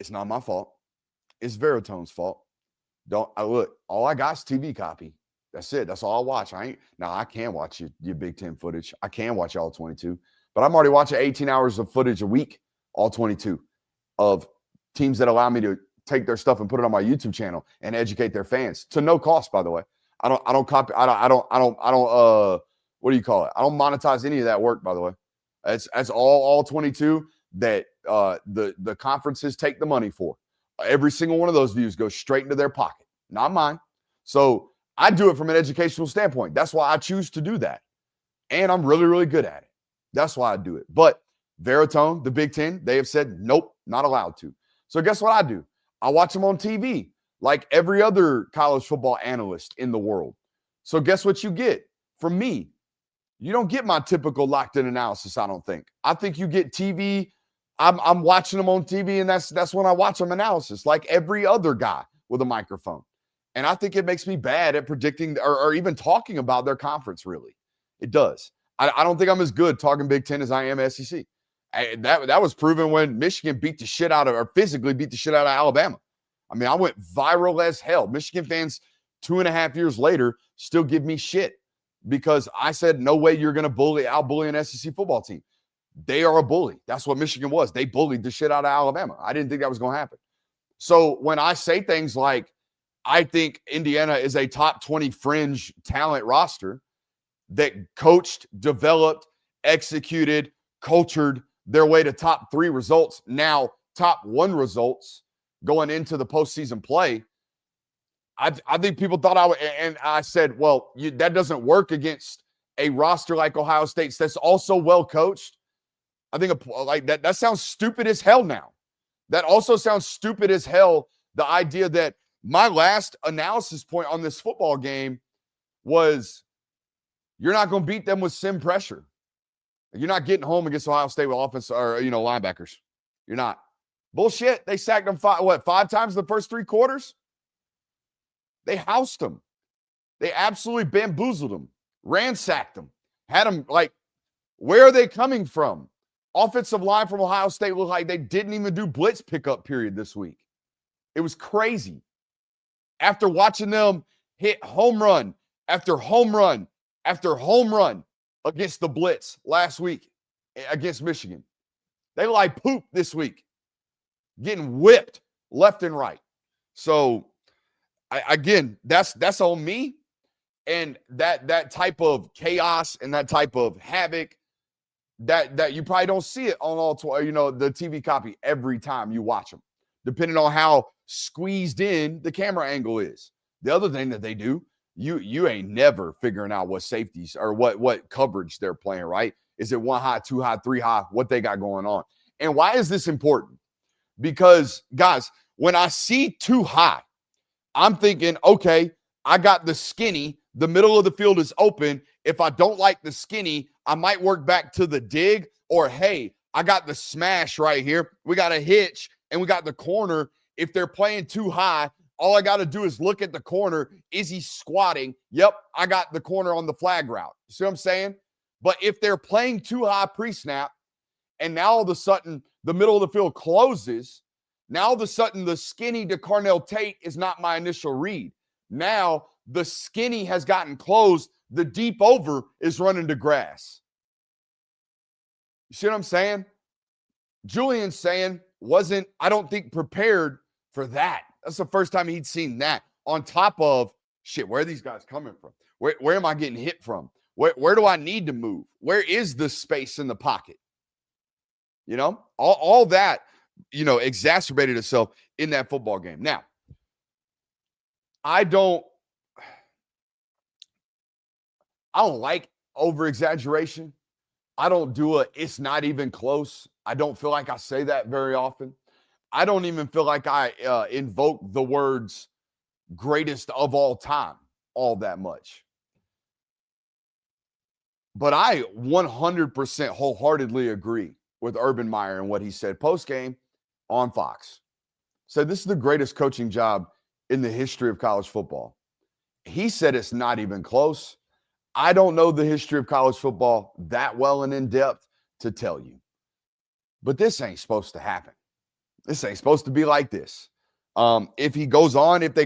it's not my fault. It's Veritone's fault. Look, all I got is TV copy. That's it. That's all I watch. I can watch your Big Ten footage. I can watch all 22, but I'm already watching 18 hours of footage a week, all 22, of teams that allow me to take their stuff and put it on my YouTube channel and educate their fans to no cost, by the way. I don't what do you call it? I don't monetize any of that work, by the way. That's all 22 that the conferences take the money for. Every single one of those views goes straight into their pocket, not mine. So I do it from an educational standpoint. That's why I choose to do that. And I'm really, really good at it. That's why I do it. But Veritone, the Big Ten, they have said, nope, not allowed to. So guess what I do? I watch them on TV like every other college football analyst in the world. So guess what you get from me? You don't get my typical locked-in analysis, I don't think. I think you get TV. I'm watching them on TV, and that's when I watch them analysis, like every other guy with a microphone. And I think it makes me bad at predicting or even talking about their conference, really. It does. I don't think I'm as good talking Big Ten as I am SEC. That was proven when Michigan physically beat the shit out of Alabama. I mean, I went viral as hell. Michigan fans 2.5 years later still give me shit because I said, no way you're going to out-bully an SEC football team. They are a bully. That's what Michigan was. They bullied the shit out of Alabama. I didn't think that was going to happen. So when I say things like, I think Indiana is a top 20 fringe talent roster that coached, developed, executed, cultured their way to top 3 results, now top 1 results going into the postseason play, I think people thought I would, and I said, well, that doesn't work against a roster like Ohio State's that's also well coached. I think like that sounds stupid as hell now. That also sounds stupid as hell, the idea that my last analysis point on this football game was you're not going to beat them with sim pressure. You're not getting home against Ohio State with offense or, linebackers. You're not. Bullshit. They sacked them 5 times in the first 3 quarters? They housed them. They absolutely bamboozled them, ransacked them, had them like, where are they coming from? Offensive line from Ohio State looked like they didn't even do blitz pickup period this week. It was crazy. After watching them hit home run after home run after home run against the blitz last week against Michigan, they like poop this week, getting whipped left and right. So, again, that's on me. And that type of chaos and that type of havoc, that you probably don't see it on the TV copy every time you watch them, depending on how squeezed in the camera angle is. The other thing that they do, you ain't never figuring out what safeties or what coverage they're playing, right? Is it 1 high, 2 high, 3 high, what they got going on? And why is this important? Because, guys, when I see 2 high, I'm thinking, okay, I got the skinny, the middle of the field is open. If I don't like the skinny, I might work back to the dig, or, hey, I got the smash right here. We got a hitch and we got the corner. If they're playing 2 high, all I got to do is look at the corner. Is he squatting? Yep, I got the corner on the flag route. You see what I'm saying? But if they're playing 2 high pre-snap, and now all of a sudden the middle of the field closes, now all of a sudden the skinny to Carnell Tate is not my initial read. Now the skinny has gotten closed. The deep over is running to grass. You see what I'm saying? Julian's saying wasn't, I don't think, prepared for that. That's the first time he'd seen that. On top of, shit, where are these guys coming from? Where am I getting hit from? Where do I need to move? Where is the space in the pocket? You know, all that, you know, exacerbated itself in that football game. Now, I don't like over exaggeration. I don't do it's not even close. I don't feel like I say that very often. I don't even feel like I invoke the words greatest of all time all that much. But I 100% wholeheartedly agree with Urban Meyer and what he said post-game on Fox. Said this is the greatest coaching job in the history of college football. He said it's not even close. I don't know the history of college football that well and in depth to tell you. But this ain't supposed to happen. This ain't supposed to be like this. If they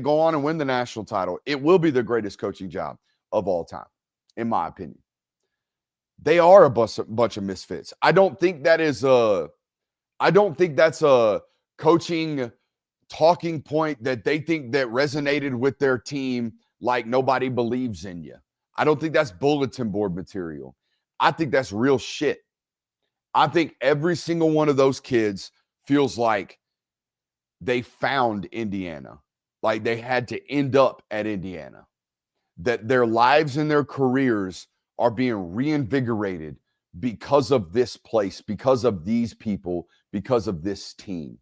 go on and win the national title, it will be the greatest coaching job of all time, in my opinion. They are a bunch of misfits. I don't think that's a coaching talking point that they think that resonated with their team like nobody believes in you. I don't think that's bulletin board material. I think that's real shit. I think every single one of those kids feels like they found Indiana, like they had to end up at Indiana, that their lives and their careers are being reinvigorated because of this place, because of these people, because of this team.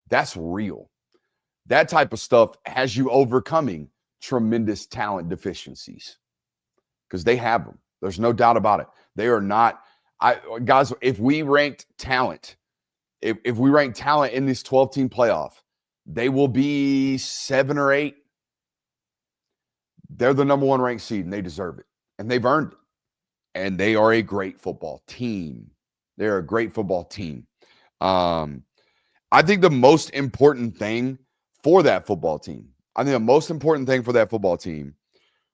That's real. That type of stuff has you overcoming tremendous talent deficiencies because they have them. There's no doubt about it. They are not, guys, if we ranked talent, if we rank talent in this 12-team playoff, they will be 7 or 8. They're the number 1 ranked seed, and they deserve it. And they've earned it. And they are a great football team. They're a great football team. I think the most important thing for that football team,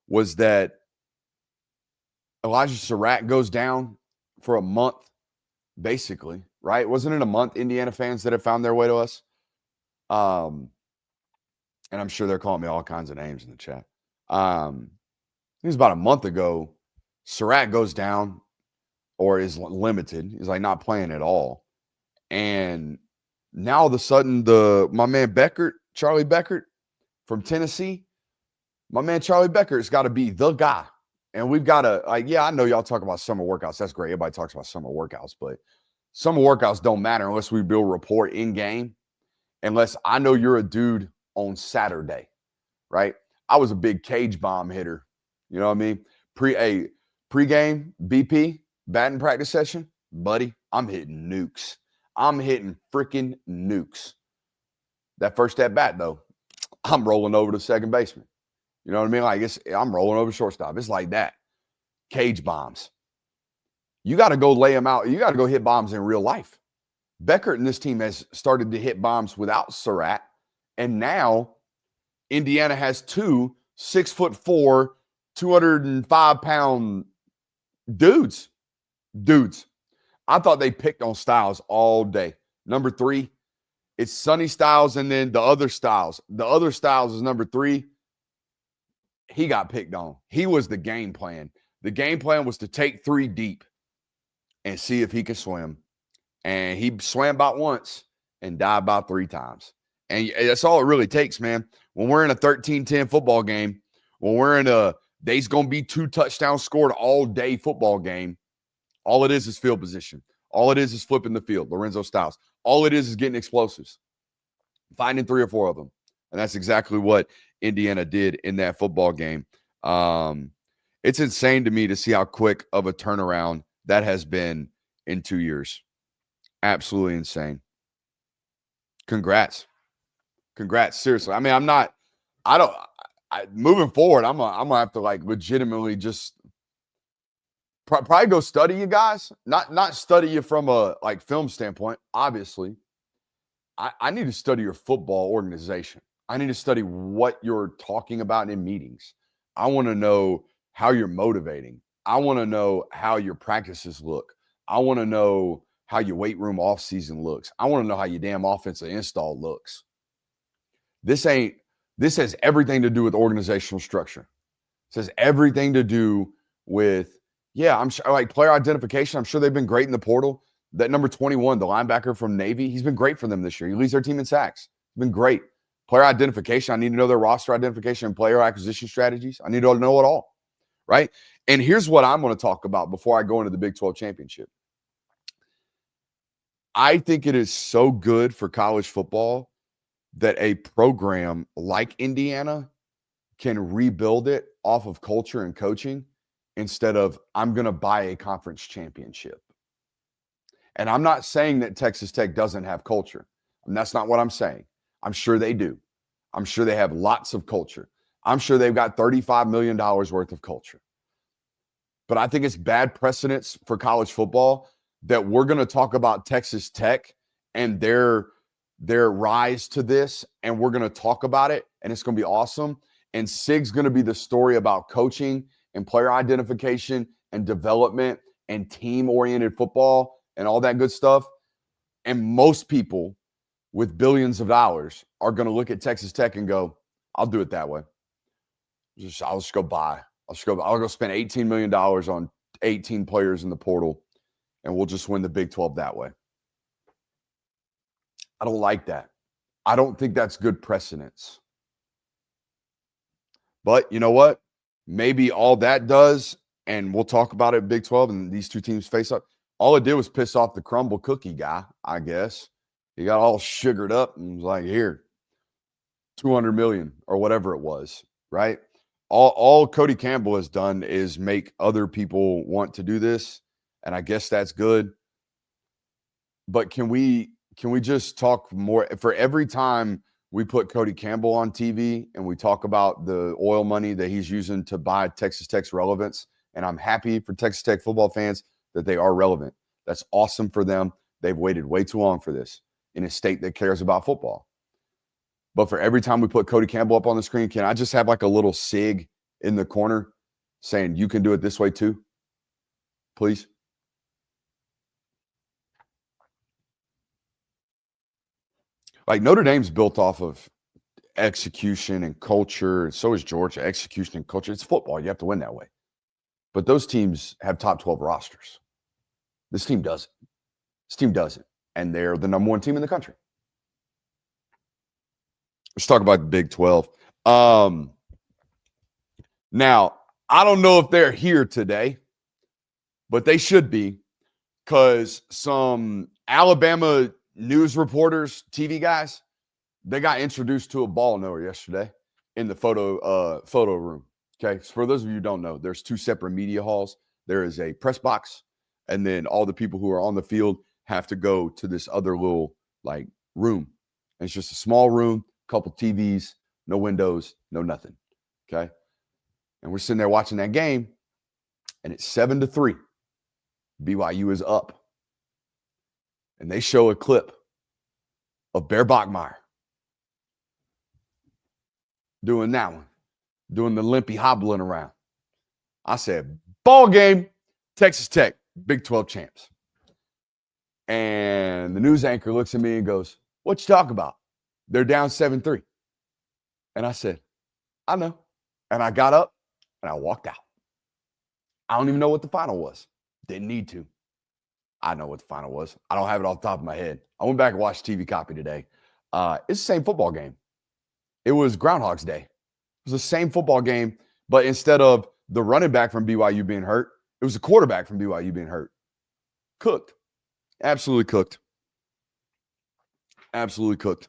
was that Elijah Surratt goes down for a month, basically, right? Wasn't it a month, Indiana fans that have found their way to us? And I'm sure they're calling me all kinds of names in the chat. It was about a month ago, Surratt goes down or is limited. He's like not playing at all. And now all of a sudden, my man Charlie Beckert from Tennessee, my man Charlie Beckert's got to be the guy. And we've got to, I know y'all talk about summer workouts. That's great. Everybody talks about summer workouts, but summer workouts don't matter unless we build rapport in game, unless I know you're a dude on Saturday, right? I was a big cage bomb hitter. You know what I mean? Pre-game, BP, batting practice session, buddy, I'm hitting nukes. I'm hitting freaking nukes. That first at bat, though, I'm rolling over to second baseman. You know what I mean? Like I'm rolling over shortstop. It's like that. Cage bombs. You got to go lay them out. You got to go hit bombs in real life. Beckert and this team has started to hit bombs without Surratt. And now Indiana has 2 6'4", 205-pound dudes. I thought they picked on Styles all day. Number 3, it's Sonny Styles and then the other Styles. The other Styles is number 3. He got picked on. He was the game plan. The game plan was to take 3 deep and see if he could swim. And he swam about once and died about 3 times. And that's all it really takes, man. When we're in a 13-10 football game, when we're in there's going to be 2 touchdowns scored all day football game, all it is field position. All it is flipping the field, Lorenzo Styles. All it is getting explosives, finding 3 or 4 of them. And that's exactly what Indiana did in that football game. It's insane to me to see how quick of a turnaround that has been in 2 years. Absolutely insane. Congrats. Seriously. I mean, moving forward, I'm gonna have to legitimately just probably go study you guys. Not study you from a film standpoint. Obviously, I need to study your football organization. I need to study what you're talking about in meetings. I want to know how you're motivating. I want to know how your practices look. I want to know how your weight room off season looks. I want to know how your damn offensive install looks. This has everything to do with organizational structure. This has everything to do with, I'm sure, like player identification. I'm sure they've been great in the portal. That number 21, the linebacker from Navy, he's been great for them this year. He leads their team in sacks. He's been great. Player identification, I need to know their roster identification and player acquisition strategies. I need to know it all, right? And here's what I'm going to talk about before I go into the Big 12 championship. I think it is so good for college football that a program like Indiana can rebuild it off of culture and coaching instead of, I'm going to buy a conference championship. And I'm not saying that Texas Tech doesn't have culture. And that's not what I'm saying. I'm sure they do. I'm sure they have lots of culture. I'm sure they've got $35 million worth of culture. But I think it's bad precedence for college football that we're going to talk about Texas Tech and their rise to this, and we're going to talk about it, and it's going to be awesome. And SIG's going to be the story about coaching and player identification and development and team-oriented football and all that good stuff. And most people with billions of dollars are going to look at Texas Tech and go, I'll do it that way. I'll just go buy. I'll go spend $18 million on 18 players in the portal, and we'll just win the Big 12 that way. I don't like that. I don't think that's good precedence. But you know what? Maybe all that does, and we'll talk about it in Big 12, and these two teams face up. All it did was piss off the crumble cookie guy, I guess. He got all sugared up and was like, here, $200 million or whatever it was, right? All Cody Campbell has done is make other people want to do this, and I guess that's good. But can we just talk more? For every time we put Cody Campbell on TV and we talk about the oil money that he's using to buy Texas Tech's relevance, and I'm happy for Texas Tech football fans that they are relevant. That's awesome for them. They've waited way too long for this in a state that cares about football. But for every time we put Cody Campbell up on the screen, can I just have like a little SIG in the corner saying, you can do it this way too? Please. Like Notre Dame's built off of execution and culture, and so is Georgia. Execution and culture. It's football. You have to win that way. But those teams have top 12 rosters. This team doesn't. This team doesn't. And they're the number one team in the country. Let's talk about the Big 12. Now, I don't know if they're here today, but they should be, because some Alabama news reporters, TV guys, they got introduced to a ball knower yesterday in the photo room. Okay, so for those of you who don't know, there's two separate media halls. There is a press box, and then all the people who are on the field have to go to this other little like room. And it's just a small room, couple TVs, no windows, no nothing. Okay, and we're sitting there watching that game, and it's 7-3. BYU is up. And they show a clip of Bear Bachmeier doing that one, doing the limpy hobbling around. I said, ball game, Texas Tech, Big 12 champs. And the news anchor looks at me and goes, what you talking about? They're down 7-3. And I said, I know. And I got up and I walked out. I don't even know what the final was. Didn't need to. I know what the final was. I don't have it off the top of my head. I went back and watched TV copy today. It's the same football game. It was Groundhog's Day. It was the same football game, but instead of the running back from BYU being hurt, it was the quarterback from BYU being hurt. Cooked. Absolutely cooked. Absolutely cooked.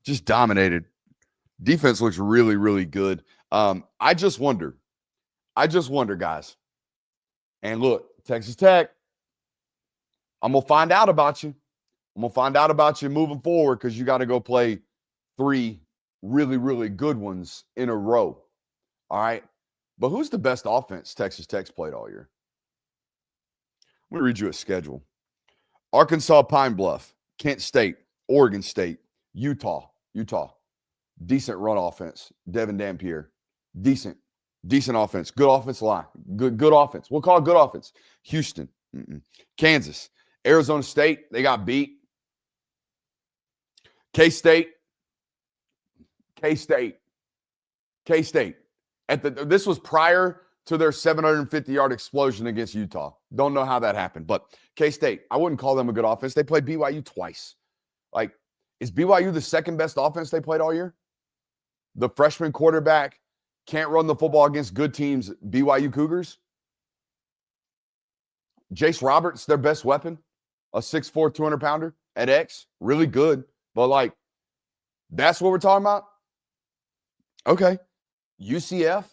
Just dominated. Defense looks really, really good. I just wonder, guys. And look, Texas Tech, I'm going to find out about you. I'm going to find out about you moving forward, because you got to go play 3 really, really good ones in a row. All right? But who's the best offense Texas Tech's played all year? I'm going to read you a schedule. Arkansas, Pine Bluff, Kent State, Oregon State, Utah. Decent run offense. Devin Dampier. Decent offense. Good offensive line. Good offense. We'll call it good offense. Houston. Kansas. Arizona State, they got beat. K-State, K-State. This was prior to their 750-yard explosion against Utah. Don't know how that happened, but K-State, I wouldn't call them a good offense. They played BYU twice. Like, is BYU the second best offense they played all year? The freshman quarterback can't run the football against good teams, BYU Cougars. Jace Roberts, their best weapon, a 6'4", 200-pounder at X. Really good. But, like, that's what we're talking about? Okay. UCF,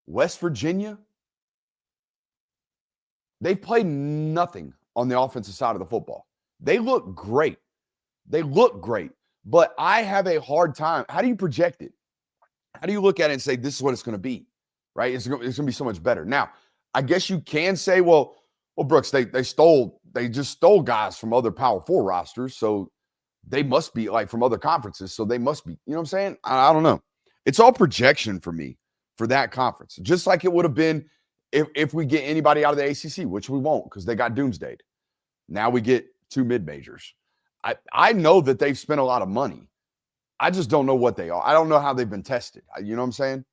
West Virginia. They've played nothing on the offensive side of the football. They look great. But I have a hard time. How do you project it? How do you look at it and say, this is what it's going to be, right? It's going to be so much better. Now, I guess you can say, well, Brooks, they just stole guys from other Power 4 rosters, so they must be like from other conferences, so they must be, you know what I'm saying? I don't know. It's all projection for me for that conference, just like it would have been if we get anybody out of the ACC, which we won't because they got doomsdayed. Now we get 2 mid-majors. I know that they've spent a lot of money. I just don't know what they are. I don't know how they've been tested. You know what I'm saying?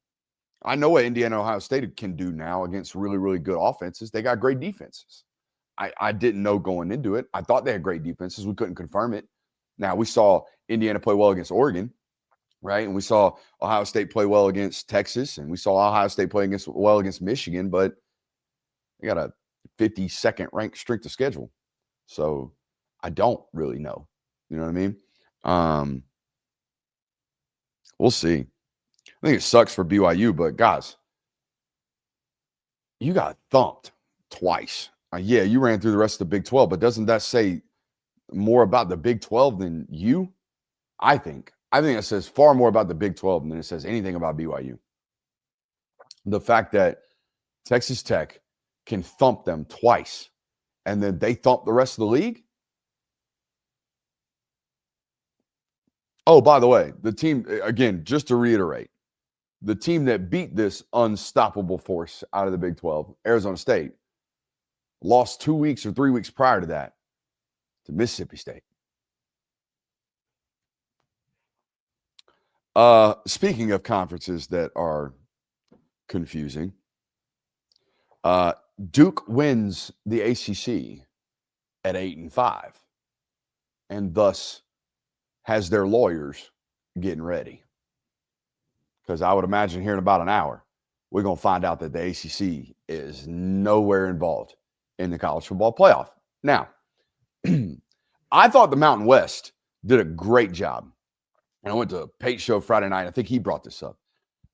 I know what Indiana and Ohio State can do now against really, really good offenses. They got great defenses. I didn't know going into it. I thought they had great defenses. We couldn't confirm it. Now, we saw Indiana play well against Oregon, right? And we saw Ohio State play well against Texas, and we saw Ohio State play well against Michigan, but they got a 52nd ranked strength of schedule. So I don't really know. You know what I mean? We'll see. I think it sucks for BYU, but guys, you got thumped twice. Yeah, you ran through the rest of the Big 12, but doesn't that say more about the Big 12 than you? I think it says far more about the Big 12 than it says anything about BYU. The fact that Texas Tech can thump them twice and then they thump the rest of the league. Oh, by the way, the team, again, just to reiterate, the team that beat this unstoppable force out of the Big 12, Arizona State, lost 2 weeks or 3 weeks prior to that to Mississippi State. Speaking of conferences that are confusing, Duke wins the ACC at 8-5, and thus has their lawyers getting ready. Because I would imagine here in about an hour, we're going to find out that the ACC is nowhere involved in the college football playoff. Now, I thought the Mountain West did a great job. And I went to Pate's show Friday night. I think he brought this up.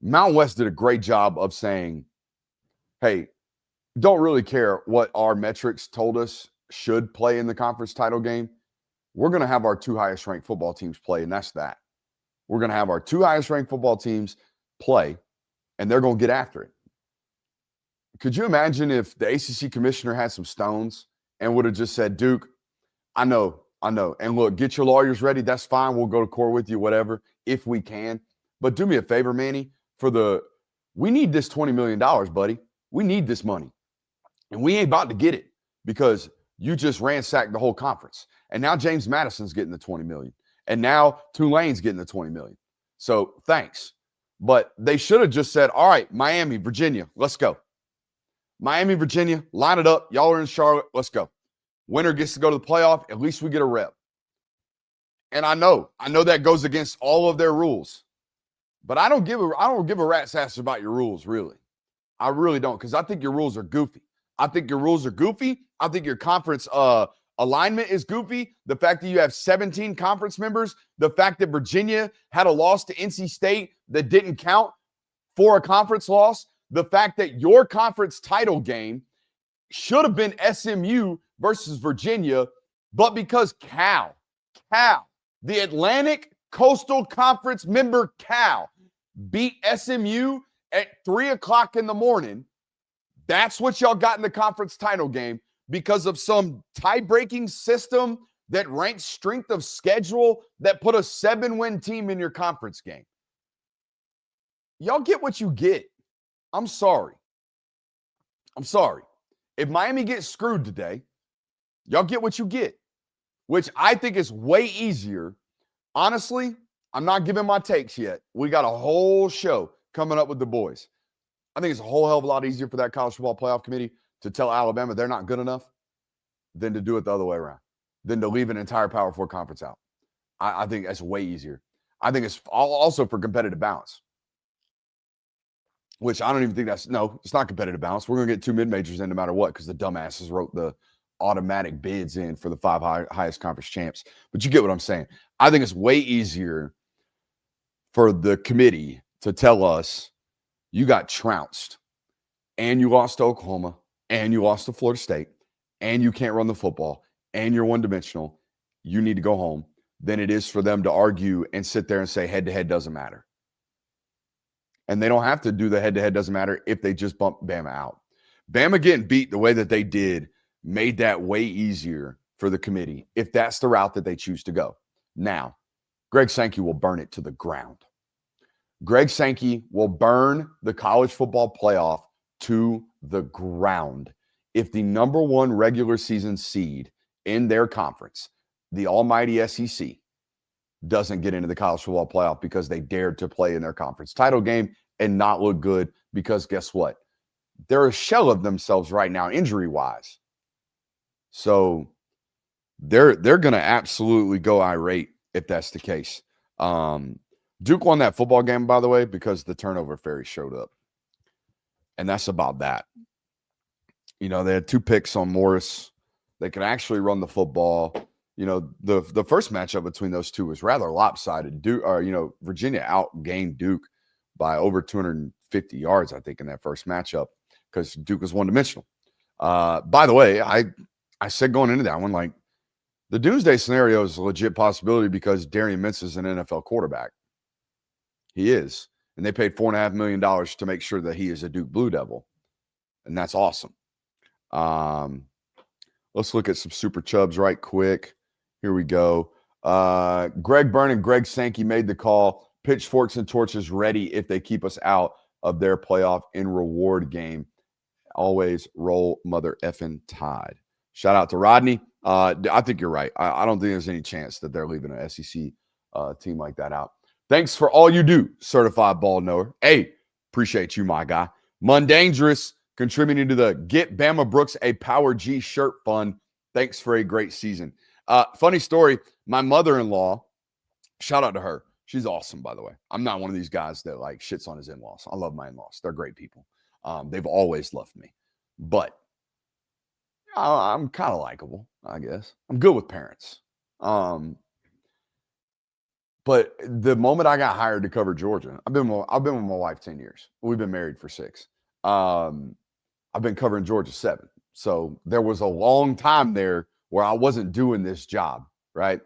Mountain West did a great job of saying, hey, don't really care what our metrics told us should play in the conference title game. We're going to have our 2 highest ranked football teams play, and that's that. We're going to have our 2 highest ranked football teams play, and they're going to get after it. Could you imagine if the ACC commissioner had some stones and would have just said, Duke, I know. And look, get your lawyers ready. That's fine. We'll go to court with you, whatever, if we can. But do me a favor, Manny, we need this $20 million, buddy. We need this money. And we ain't about to get it because you just ransacked the whole conference. And now James Madison's getting the $20 million. And now Tulane's getting the $20 million. So thanks. But they should have just said, all right, Miami, Virginia, let's go. Miami, Virginia, line it up. Y'all are in Charlotte. Let's go. Winner gets to go to the playoff. At least we get a rep. And I know that goes against all of their rules. But I don't give a rat's ass about your rules, really. I really don't, because I think your rules are goofy. I think your conference alignment is goofy. The fact that you have 17 conference members, the fact that Virginia had a loss to NC State that didn't count for a conference loss, the fact that your conference title game should have been SMU versus Virginia, but because Cal, the Atlantic Coastal Conference member Cal, beat SMU at 3 o'clock in the morning, that's what y'all got in the conference title game because of some tie-breaking system that ranks strength of schedule that put a 7-win team in your conference game. Y'all get what you get. I'm sorry. If Miami gets screwed today, y'all get what you get, which I think is way easier. Honestly, I'm not giving my takes yet. We got a whole show coming up with the boys. I think it's a whole hell of a lot easier for that college football playoff committee to tell Alabama they're not good enough than to do it the other way around, than to leave an entire Power 4 conference out. I think that's way easier. I think it's also for competitive balance, which I don't even think it's not competitive balance. We're going to get 2 mid-majors in no matter what because the dumbasses wrote the automatic bids in for the 5 highest conference champs. But you get what I'm saying. I think it's way easier for the committee to tell us you got trounced and you lost to Oklahoma and you lost to Florida State and you can't run the football and you're one-dimensional, you need to go home, than it is for them to argue and sit there and say head-to-head doesn't matter. And they don't have to do the head-to-head doesn't matter if they just bump Bama out. Bama getting beat the way that they did made that way easier for the committee if that's the route that they choose to go. Now, Greg Sankey will burn it to the ground. Greg Sankey will burn the college football playoff to the ground if the number 1 regular season seed in their conference, the almighty SEC, doesn't get into the college football playoff because they dared to play in their conference title game and not look good because guess what? They're a shell of themselves right now injury-wise. So they're going to absolutely go irate if that's the case. Duke won that football game, by the way, because the turnover fairy showed up. And that's about that. You know, they had 2 picks on Morris. They could actually run the football. You know, the first matchup between those two was rather lopsided. Virginia outgained Duke by over 250 yards, I think, in that first matchup because Duke was one-dimensional. By the way, I said going into that one, like, the doomsday scenario is a legit possibility because Darian Mintz is an NFL quarterback. He is. And they paid $4.5 million to make sure that he is a Duke Blue Devil. And that's awesome. Let's look at some super chubs right quick. Here we go. Greg Byrne and Greg Sankey made the call. Pitchforks and torches ready if they keep us out of their playoff in reward game. Always roll mother effing Tide. Shout out to Rodney. I think you're right. I don't think there's any chance that they're leaving an SEC team like that out. Thanks for all you do, certified ball knower. Hey, appreciate you, my guy. Mundangerous, contributing to the Get Bama Brooks a Power G shirt fund. Thanks for a great season. Funny story, my mother-in-law, shout out to her. She's awesome, by the way. I'm not one of these guys that like shits on his in-laws. I love my in-laws. They're great people. They've always loved me. But I'm kind of likable, I guess. I'm good with parents. But the moment I got hired to cover Georgia, I've been with my wife 10 years. We've been married for 6. I've been covering Georgia 7. So there was a long time there where I wasn't doing this job, right?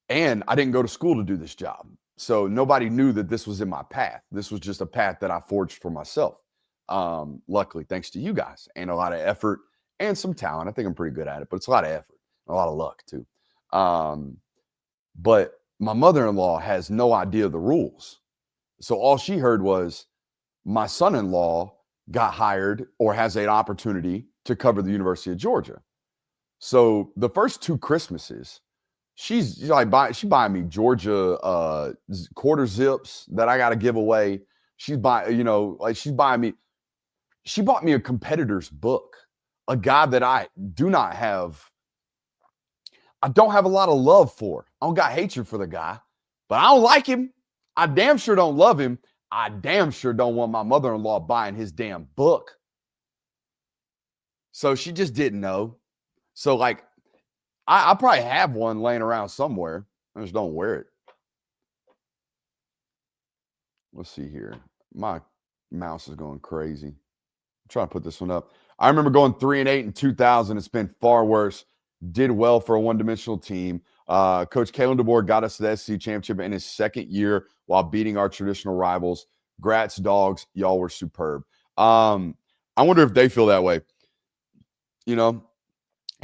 And I didn't go to school to do this job. So nobody knew that this was in my path. This was just a path that I forged for myself. Luckily, thanks to you guys and a lot of effort and some talent. I think I'm pretty good at it, but it's a lot of effort, a lot of luck too. But my mother-in-law has no idea the rules. So all she heard was my son-in-law got hired or has an opportunity to cover the University of Georgia. So the first 2 Christmases, she's like, she buying me Georgia quarter zips that I got to give away. She's buying, she bought me a competitor's book, a guy that I don't have a lot of love for. I don't got hatred for the guy, but I don't like him. I damn sure don't love him. I damn sure don't want my mother-in-law buying his damn book. So she just didn't know. So like, I probably have one laying around somewhere. I just don't wear it. Let's see here. My mouse is going crazy. I'm trying to put this one up. I remember going 3-8 in 2000. It's been far worse. Did well for a one-dimensional team. Coach Kalen DeBoer got us to the SEC championship in his 2nd year while beating our traditional rivals. Grats, dogs. Y'all were superb. I wonder if they feel that way.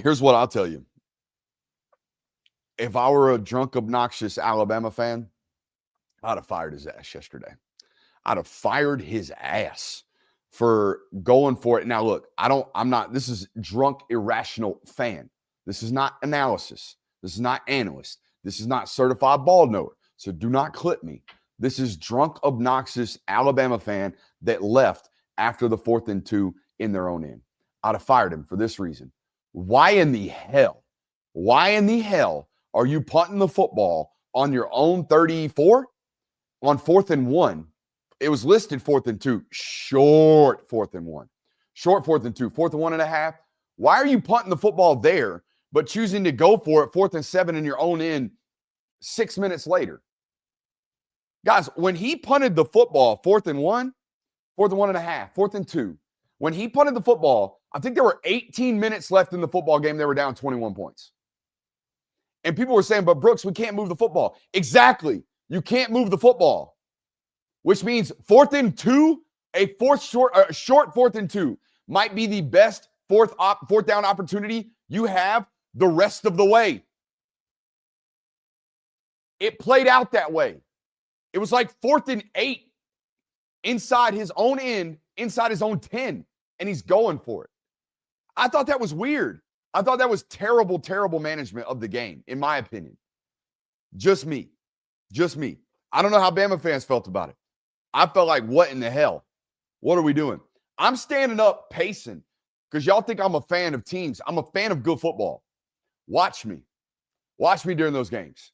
Here's what I'll tell you. If I were a drunk, obnoxious Alabama fan, I'd have fired his ass yesterday. I'd have fired his ass for going for it. Now, look, this is drunk, irrational fan. This is not analysis. This is not analyst. This is not certified ball knower. So do not clip me. This is drunk, obnoxious Alabama fan that left after the 4th and 2 in their own end. I'd have fired him for this reason. Why in the hell are you punting the football on your own 34 on 4th and 1? It was listed 4th and 2, short 4th and 1, short 4th and 2, 4th and 1.5. Why are you punting the football there, but choosing to go for it 4th and 7 in your own end 6 minutes later? Guys, when he punted the football 4th and 1, 4th and 1.5, 4th and 2, when he punted the football, I think there were 18 minutes left in the football game. They were down 21 points. And people were saying, but Brooks, we can't move the football. Exactly. You can't move the football, which means 4th and 2, a short 4th and 2 might be the best fourth down opportunity you have the rest of the way. It played out that way. It was like 4th and 8 inside his own end, inside his own 10, and he's going for it. I thought that was weird. I thought that was terrible, terrible management of the game, in my opinion. Just me. I don't know how Bama fans felt about it. I felt like, what in the hell? What are we doing? I'm standing up pacing because y'all think I'm a fan of teams. I'm a fan of good football. Watch me. Watch me during those games.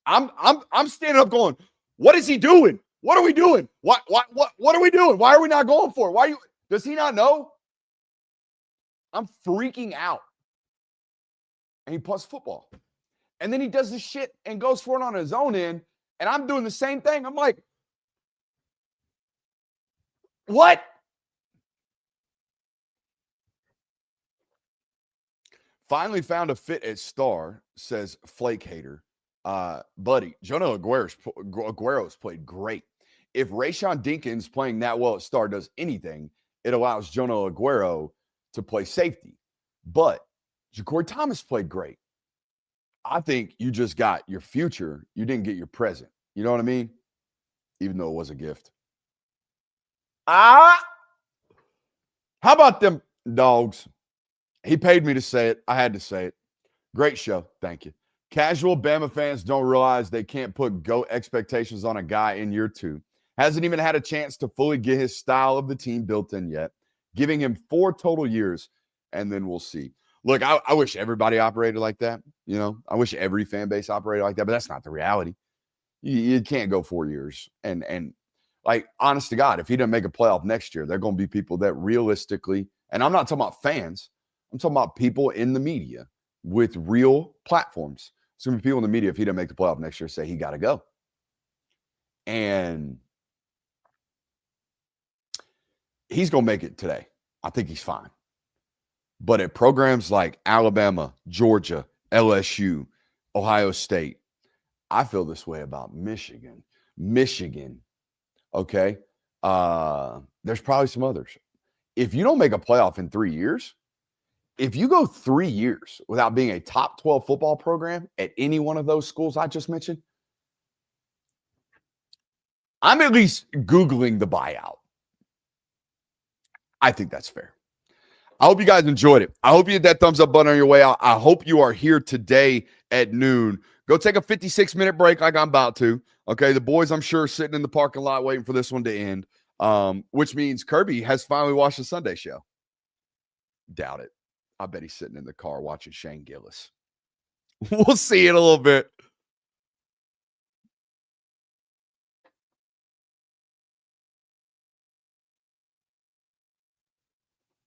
I'm standing up going, what is he doing? What are we doing? What are we doing? Why are we not going for it? Does he not know? I'm freaking out. And he punts football. And then he does this shit and goes for it on his own end. And I'm doing the same thing. I'm like, what? Finally found a fit at Star, says Flake Hater. Buddy, Jonah Aguero's played great. If Rayshon Dinkins playing that well at Star does anything, it allows Jonah Aguero to play safety. But Ja'Cory Thomas played great. I think you just got your future. You didn't get your present. You know what I mean? Even though it was a gift. How about them dogs? He paid me to say it. I had to say it. Great show. Thank you. Casual Bama fans don't realize they can't put GOAT expectations on a guy in year 2. Hasn't even had a chance to fully get his style of the team built in yet. Giving him 4 total years, and then we'll see. Look, I wish everybody operated like that. You know, I wish every fan base operated like that, but that's not the reality. You can't go 4 years. And like, honest to God, if he doesn't make a playoff next year, there are going to be people that realistically, and I'm not talking about fans, I'm talking about people in the media with real platforms. There's going to be people in the media, if he doesn't make the playoff next year, say he got to go. And he's going to make it today. I think he's fine. But at programs like Alabama, Georgia, LSU, Ohio State, I feel this way about Michigan. Okay? There's probably some others. If you don't make a playoff in 3 years, if you go 3 years without being a top 12 football program at any one of those schools I just mentioned, I'm at least Googling the buyout. I think that's fair. I hope you guys enjoyed it. I hope you hit that thumbs up button on your way out. I hope you are here today at noon. Go take a 56-minute break like I'm about to. Okay, the boys, I'm sure, sitting in the parking lot waiting for this one to end, which means Kirby has finally watched the Sunday show. Doubt it. I bet he's sitting in the car watching Shane Gillis. We'll see in a little bit.